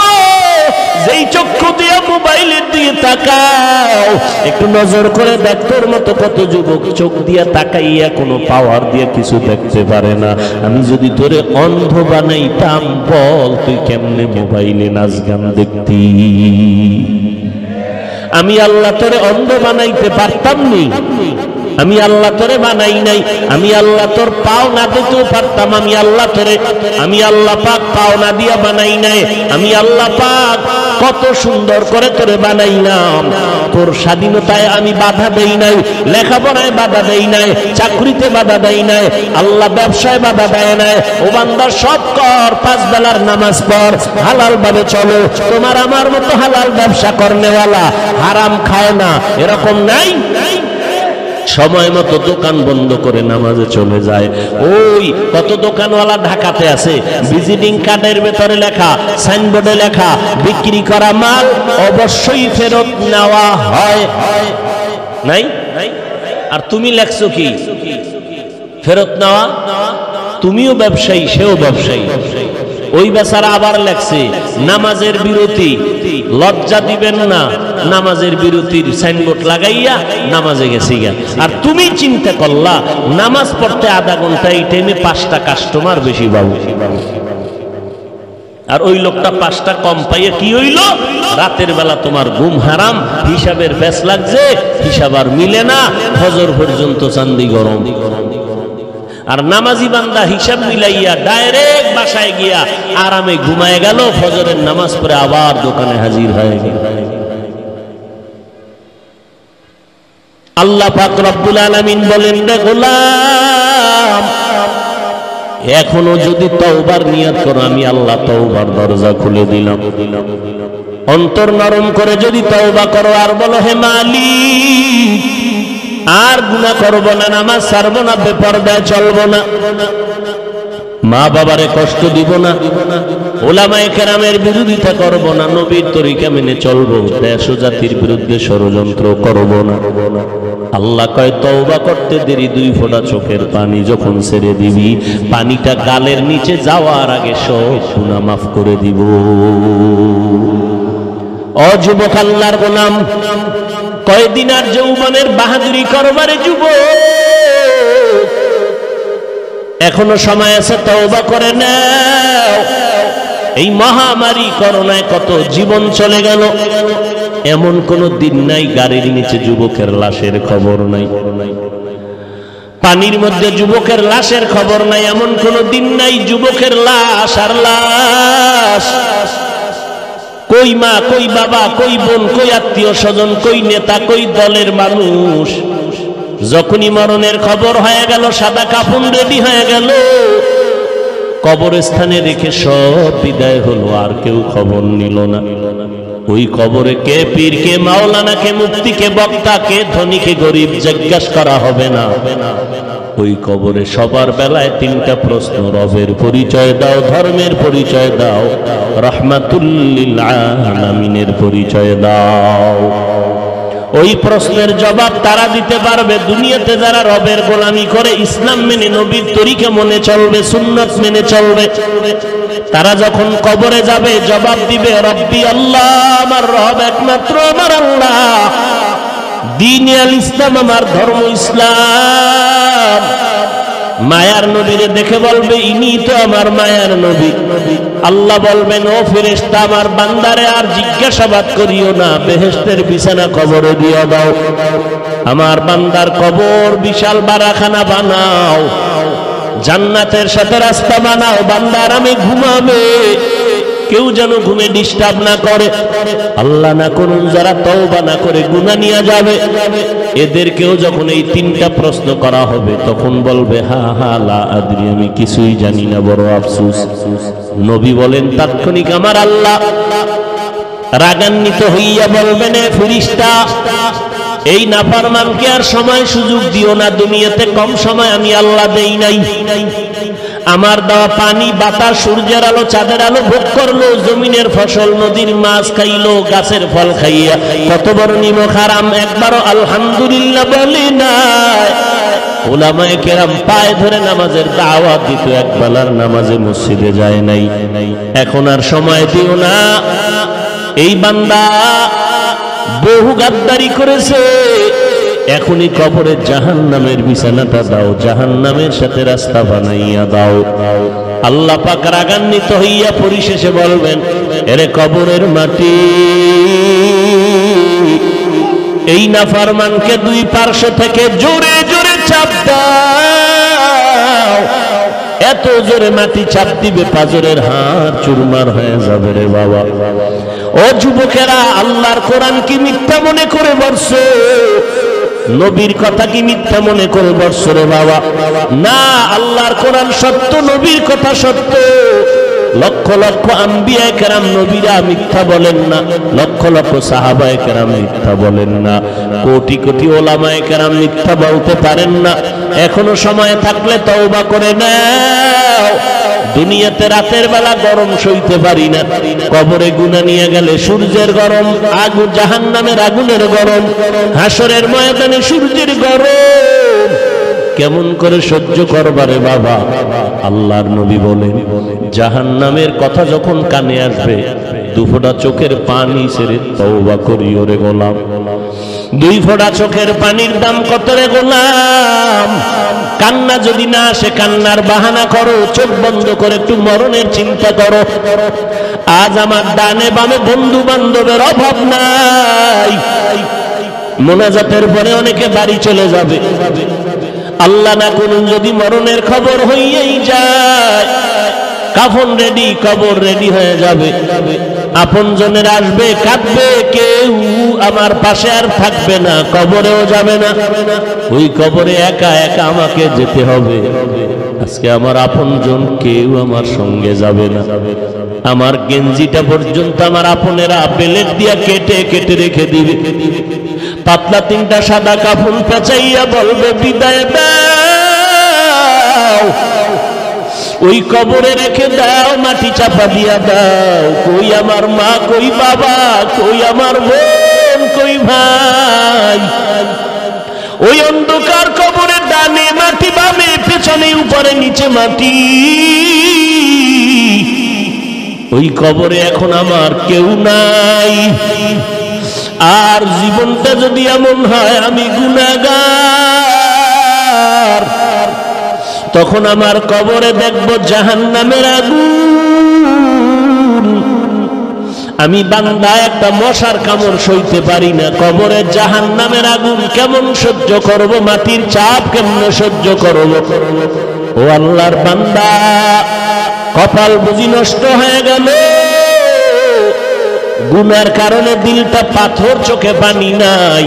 যেই চক্ষু দিয়ে মোবাইলের দিয়ে তাকাও, একটু নজর করে দেখ, তোর মতো কত যুবক চোখ দিয়ে তাকাইয়া কোনো পাওয়ার দিয়ে কিছু দেখতে পারে না। আমি যদি তোরে অন্ধ বানাইতাম, বল তুই কেমনে মোবাইলে নাচ গান দেখতি? আমি আল্লাহ তোরে অন্ধ বানাইতে পারতাম নি? আমি আল্লাহ তোরে বানাই নাই। আমি আল্লাহ তোর পাও না দিতেও পারতাম। আমি আল্লাহ পাক পাও না দিয়া বানাই নাই। আমি আল্লাহ পাক কত সুন্দর করে তোরে বানাইলাম। তোর স্বাধীনতায় আমি বাধা দেই নাই, লেখাপড়ায় বাধা দেই নাই, চাকরিতে বাধা দেই নাই, আল্লাহ ব্যবসায় বাধা দেয় নাই। ও বান্দা, সব কর, 5 বেলার নামাজ পড়, হালাল ভাবে চলো। তোমার আমার মতো হালাল ব্যবসা করনেওয়ালা হারাম খায় না, এরকম নাই। সময় মতো দোকান বন্ধ করে নামাজে চলে যায়। ওই কত দোকানওয়ালা ঢাকাতে আছে, ভিজিটিং কার্ডের ভেতরে লেখা, সাইনবোর্ডে লেখা, বিক্রি করা মাল অবশ্যই ফেরত নেওয়া হয়, নাই? আর তুমি লেখছো কি? ফেরত নেওয়া। তুমিও ব্যবসায়ী, সেও ব্যবসায়ী। ওই বেচারা আবার লেখছে নামাজের বিরতি, লজ্জা দিবেন না, নামাজের বিরতির সাইনবোর্ড লাগাইয়া নামাজে গেছি গা। আর তুমি চিন্তা করলা নামাজ পড়তে আধা ঘন্টা, এই টাইমে 5টা কাস্টমার বেশি পাবো। আর ওই লোকটা 5টা কম পাইয়া কি হইল? রাতের বেলা তোমার ঘুম হারাম, হিসাবের ব্যাস লাগছে, হিসাব আর মিলে না, ফজর পর্যন্ত চান্দি গরম। আর নামাজি বান্দা হিসাব মিলাইয়া ডাইরেক্ট বাসায় গিয়া আরামে ঘুমায় গেল, ফজরের নামাজ পড়ে আবার দোকানে হাজির হয়ে গেল। আল্লাহ পাক রব্বুল আলামিন বলেন, রে গোলাম, এখনো যদি তওবার নিয়ত করো, আমি আল্লাহ তওবার দরজা খুলে দিলাম। অন্তর নরম করে যদি তওবা করো আর বলো, হে মালিক, আর গুনাহ করব না, নামাজ ছাড়বো না, বেপরদায় চলবো না, মা বাবারে কষ্ট দিব না, উলামায়ে কেরামের বিরোধিতা করব না, নবীর তরিকা মেনে চলবো, দেশ ও জাতির বিরুদ্ধে ষড়যন্ত্র করব না। আল্লাহ কয়, তওবা করতে দেরি, 2 ফোঁটা চোখের পানি যখন ছেড়ে দিবি, পানিটা গালের নিচে যাওয়ার আগে সব গুনাহ মাফ করে দিব। ও যুবক, আল্লাহর গোলাম, কয়দিন আর যৌবনের বাহাদুরি করবারে যুবক, এখনো সময় আছে, তওবা করে নাও। এই মহামারী করোনায় কত জীবন চলে গেল, এমন কোন দিন নাই গাড়ির নিচে যুবকের লাশের খবর নাই, পানির মধ্যে যুবকের লাশের খবর নাই, এমন কোন দিন নাই যুবকের লাশ আর লাশ। কই মা, কই বাবা, কই বোন, কই আত্মীয় স্বজন, কই নেতা, কই দলের মানুষ, যখনই মরণের খবর হয়ে গেল, সাদা কাফন রেডি হয়ে গেল, কবরস্থানে রেখে সব বিদায় হলো, আর কেউ খবর নিল না। ওই কবরে কে পীর, কে মাওলানা, কে মুফতি, কে বক্তা, কে ধনী, কে গরিব জিজ্ঞাসা করা হবে না। ওই কবরে সবার বেলায় 3টা প্রশ্ন, রবের পরিচয় দাও, ধর্মের পরিচয় দাও, রাহমাতুল লিল আলামিনের পরিচয় দাও। ওই প্রশ্নের জবাব তারা দিতে পারবে দুনিয়াতে যারা রবের গোলামি করে, ইসলাম মেনে, নবীর তরিকা মেনে চলবে, সুন্নাত মেনে চলবে। তারা যখন কবরে যাবে জবাব দিবে, রব্বি আল্লাহ, আমার রব একমাত্র আমার আল্লাহ, দ্বীন আল ইসলাম, আমার ধর্ম ইসলাম। মায়ার নবীরে দেখে বলবে, ইনি তো আমার মায়ার নবী। আল্লাহ বলবেন, ও ফেরেশতা, আমার বান্দারে আর জিজ্ঞাসাবাদ করিও না, বেহেশতের বিছানা কবরে দিয়ে দাও। আমার বান্দার কবর বিশাল বারাখানা বানাও, জান্নাতের সাথে রাস্তা বানাও, বান্দা আরামে ঘুমাবে, কেউ যেন ঘুমে ডিস্টার্ব না করে। আল্লাহ না করুন যারা তওবা না করে গুনাহ নিয়ে যাবে, এদেরকেও যখন এই তিনটা প্রশ্ন করা হবে তখন বলবে হা হা লা আদরি, আমি কিছুই জানি না, বড় আফসোস। নবী বলেন তাৎক্ষণিক আমার আল্লাহ রাগান্বিত হইয়া বলবেন, এ ফেরেশতা, এই নাফরমানকে আর সময় সুযোগ দিও না, দুনিয়াতে কম সময় আমি আল্লাহ দেই নাই। আমার দেওয়া পানি, বাতাস, সূর্যের আলো, চাঁদের আলো ভোগ করলো, জমিনের ফসল, নদীর মাছ খাইলো, গাছের ফল খাইয়া কত বড় নিমক হারাম, একবারও আলহামদুলিল্লাহ বলি নাই। উলামায়ে কেরাম পায়ে ধরে নামাজের দাওয়াত দিত, একবেলার নামাজে মসজিদে যায় নাই। এখন আর সময় দিও না, এই বান্দা বহু গাদ্দারি করেছে, এখনই কবরে জাহান্নামের বিছানাটা দাও, জাহান্নামের সাথে রাস্তা বানাইয়া দাও। আল্লাহ পাক রাগান্বিত হইয়া পরিশেষে বলবেন, এরে কবরের মাটি, এই নাফরমানকে দুই পার্শ্ব থেকে জোরে জোরে চাপ দাও। এত জোরে মাটি চাপ দিবে পাজরের হাড় চুরমার হয়ে যাবে রে বাবা। ও যুবকেরা, আল্লাহর কোরআন কি মিথ্যা মনে করে বলছো? নবীর কথা কি মিথ্যা মনে করে বলছো রে বাবা? না, আল্লাহর কোরআন সত্য, নবীর কথা সত্য। লক্ষ লক্ষ আম্বিয়া কেরাম নবীরা মিথ্যা বলেন না, লক্ষ লক্ষ সাহাবায়ে কেরাম মিথ্যা বলেন না, কোটি কোটি ওলামায়ে কেরাম মিথ্যা বলতে পারেন না। এখনো সময় থাকলে তওবা করে নাও। দুনিয়াতে রাতের বেলা গরম সইতে পারি না, কবরে গুনাহ নিয়ে গেলে সূর্যের গরম, আগুন জাহান্নামের আগুনের গরম, হাসরের ময়দানে সূর্যের গরম কেমন করে সহ্য করবারে বাবা? আল্লাহর নবী বলেন, জাহান্নামের কথা যখন কানে আসবে, দুফোঁটা চোখের পানি ছেড়ে তওবা করিও রে গোলাম। দুই ফোঁটা চোখের পানির দাম কত রে গোলাম? কান্না যদি না আসে, কান্নার বাহানা করো, চোখ বন্ধ করে একটু মরণের চিন্তা করো। আজ আমার ডানে বামে বন্ধু বান্ধবের অভাব নাই, মোনাজাতের পরে অনেকে বাড়ি চলে যাবে। আল্লাহ না করুন যদি মরণের খবর হইয়াই যায়, কাফন রেডি, কবর রেডি হয়ে যাবে, আপনজনের আসবে, কাঁদবে, কেউ আমার পাশে আর থাকবে না, কবরেও যাবে না, ওই কবরে একা একা আমাকে যেতে হবে। আজকে আমার আপনজন কেউ আমার সঙ্গে যাবে না, আমার গেঞ্জিটা পর্যন্ত আমার আপনেরা বেলেট দিয়া কেটে কেটে রেখে দিবে, পাতলা তিনটা সাদা কাফন পেঁচাইয়া বলবে বিদায় দাও, ওই কবরে রেখে দাও, মাটি চাপা দিয়া দাও। কই আমার মা, কই বাবা, কই আমার বোন, কই ভাই? ওই অন্ধকার কবরে ডানে মাটি, বামে পেছনে, উপরে নিচে মাটি, ওই কবরে এখন আমার কেউ নাই। আর জীবনটা যদি এমন হয় আমি গুনাহগার, তখন আমার কবরে দেখব জাহান্নামের আগুন। আমি বান্দা একটা মশার কামড় সইতে পারি না, কবরে জাহান্নামের আগুন কেমন সহ্য করব? মাটির চাপ কেমন সহ্য করব? ও আল্লাহর বান্দা, কপাল বুঝি নষ্ট হয়ে গেল, গুনার কারণে দিলটা পাথর, চোখে পানি নাই।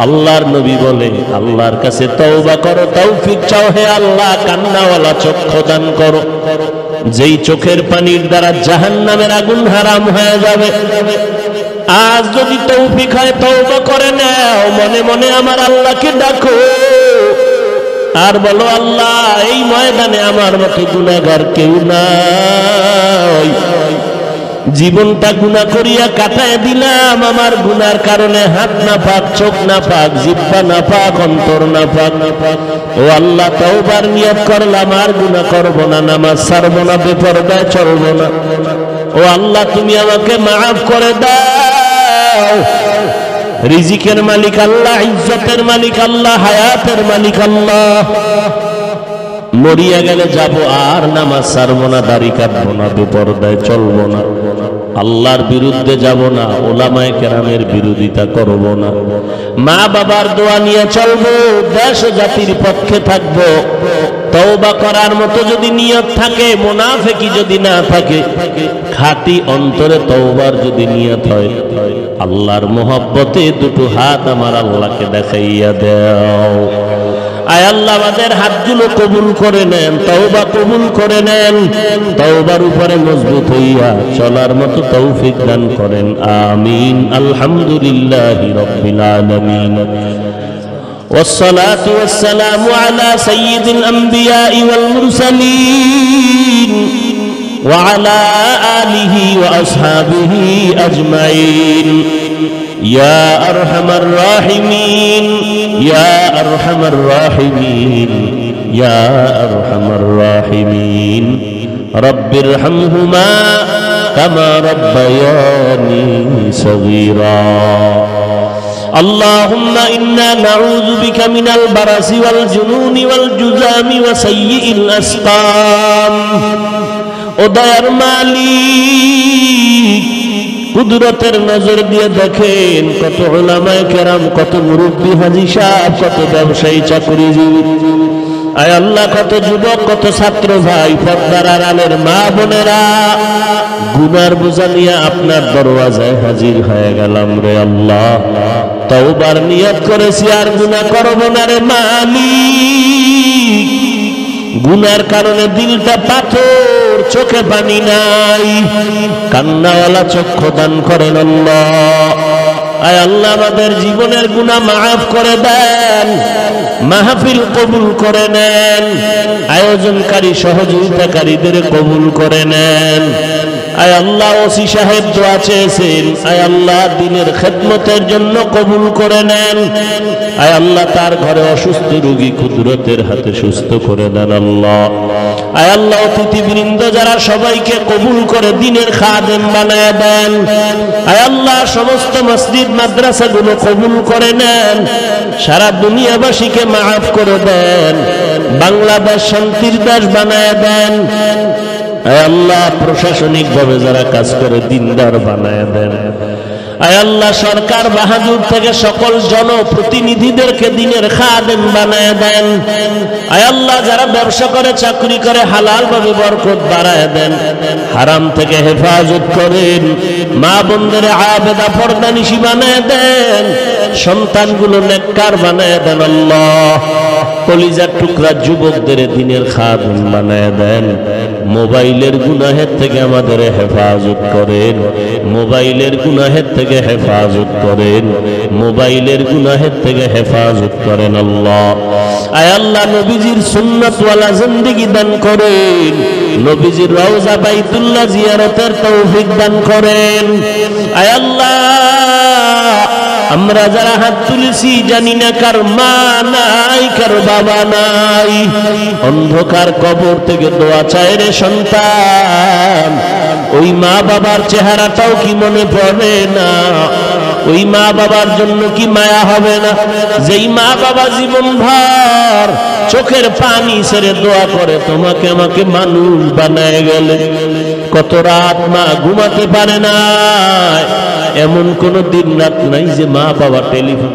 আল্লাহর নবী বলে, আল্লাহর কাছে তওবা করো, তৌফিক চাও, হে আল্লাহ কান্নাওয়ালা চক্ষু দান করো, যেই চোখের পানির দ্বারা জাহান্নামের আগুন হারাম হয়ে যাবে। আজ যদি তৌফিক হয় তওবা করে নাও, মনে মনে আমার আল্লাহকে ডাকো আর বলো, আল্লাহ এই ময়দানে আমার মতো গুনাহগার কেউ নাই, জীবনটা গুনাহ করিয়া কাটায় দিলাম, আমার গুনার কারণে হাত না পাক, চোখ না পাক, জিহ্বা না পাক, অন্তর না পাক। ও আল্লাহ, তওবার নিয়ত করলাম আর গুনাহ করব না, নামাজ ছাড়ব না, বেপরদায় চলব না। ও আল্লাহ, তুমি আমাকে মাফ করে দাও। রিজিকের মালিক আল্লাহ, ইজ্জতের মালিক আল্লাহ, হায়াতের মালিক আল্লাহ। মরিয়া গেলে যাব আর নামাজ ছাড়ব না, দাড়ি কাটবো না, বেপরদায় চলবো না। আল্লাহর বিরুদ্ধে যাব না, ওলামায়ে কেরামের বিরোধিতা করব না, মা বাবার দোয়া নিয়ে চলবো, দেশ ও জাতির পক্ষে থাকবো। তওবা করার মতো যদি নিয়ত থাকে, মুনাফিকি যদি না থাকে, খাঁটি অন্তরে তওবার যদি নিয়ত হয়, আল্লাহর মহব্বতে দুটো হাত আমার আল্লাহকে দেখাইয়া দাও। আয় আল্লাহ আমাদের হাতগুলো কবুল করে নেন, তওবা কবুল করে নেন, তওবার উপরে মজবুত হইয়া চলার মতো তৌফিক দান করেন। আমিন। আলহামদুলিল্লাহি রাব্বিল আলামিন। والصلاة والسلام على سيد الأنبياء والمرسلين وعلى آله وأصحابه أجمعين يا أرحم الراحمين يا أرحم الراحمين يا أرحم الراحمين رب ارحمهما كما ربياني صغيرا اللهم إنا نعوذ بك من البرص والجنون والجذام وسيء الأسقام ও দয়ার মালিক, কুদরতের নজর দিয়ে দেখেন কত উলামায়ে কেরাম, কত মুরব্বী হাজী সাহেব, কত ব্যবসায়ী চাকরিজীবী, আয় আল্লাহ কত যুবক, কত ছাত্র ভাই, পর্দার আড়ালের মা বোনেরা গুনার বোঝা নিয়ে আপনার দরওয়াজায় হাজির হয়ে গেলাম রে আল্লাহ। তওবার নিয়ত করেছি আর গুনাহ করব না রে মালিক। গুনার কারণে দিলটা পাথর, চোখে পানি নাই, কান্নাওয়ালা চক্ষু দান করেন আল্লাহ। আয় আল্লাহ আমাদের জীবনের গুনাহ মাফ করে দেন, মাহফিল কবুল করে নেন, আয়োজনকারী সহযোগিতাকারীদের কবুল করে নেন। আয় আল্লাহ ওসি সাহেব দোয়া চেয়েছেন, আয় আল্লাহ দিনের খেদমতের জন্য কবুল করে নেন। আয় আল্লাহ তার ঘরে অসুস্থ রোগী কুদরতের হাতে সুস্থ করে দেন আল্লাহ। আয় আল্লাহ অতিথিবৃন্দ যারা সবাইকে কবুল করে দিনের খাদেম বানায় দেন। আয় আল্লাহ সমস্ত মসজিদ মাদ্রাসাগুলো কবুল করে নেন, সারা দুনিয়াবাসীকে মাফ করে দেন, বাংলাদেশ শান্তির দেশ বানায় দেন। আয় আল্লাহ প্রশাসনিক ভাবে যারা কাজ করে দিনদার বানায় দেন। আয় আল্লাহ সরকার বাহাদুর থেকে সকল জনপ্রতিনিধিদেরকে দিনের খাদেম বানায় দেন। আয় আল্লাহ যারা ব্যবসা করে, চাকরি করে, হালাল ভাবে বরকত বাড়ায় দেন, হারাম থেকে হেফাজত করেন, মা বোনদের আবেদা পর্দানিশী বানায় দেন, সন্তানগুলো নেককার বানায় দেন আল্লাহ। কলিজার টুকরা যুবকদের দিনের খাদেম বানায় দেন। মোবাইলের গুনাহের থেকে আমাদের হেফাজত করেন, মোবাইলের গুনাহের থেকে হেফাজত করেন, মোবাইলের গুনাহের থেকে হেফাজত করেন আল্লাহ। আয় আল্লাহ নবীজির সুন্নাতওয়ালা জিন্দেগি দান করেন, নবীজির রওজা বাইতুল্লাহ জিয়ারতের তৌফিক দান করেন। আয় আল্লাহ আমরা যারা হাত তুলেছি জানি না কার মা নাই, কার বাবা নাই, অন্ধকার কবর থেকে দোয়া চায় রে সন্তান। ওই মা বাবার চেহারাটাও কি মনে পড়ে না? ওই মা বাবার জন্য কি মায়া হবে না? যেই মা বাবা জীবন ভর চোখের পানি ছেড়ে দোয়া করে তোমাকে আমাকে মানুষ বানায় গেলে। কত রাত মা ঘুমাতে পারে না, এমন কোন দিন রাত নাই যে মা বাবা টেলিফোন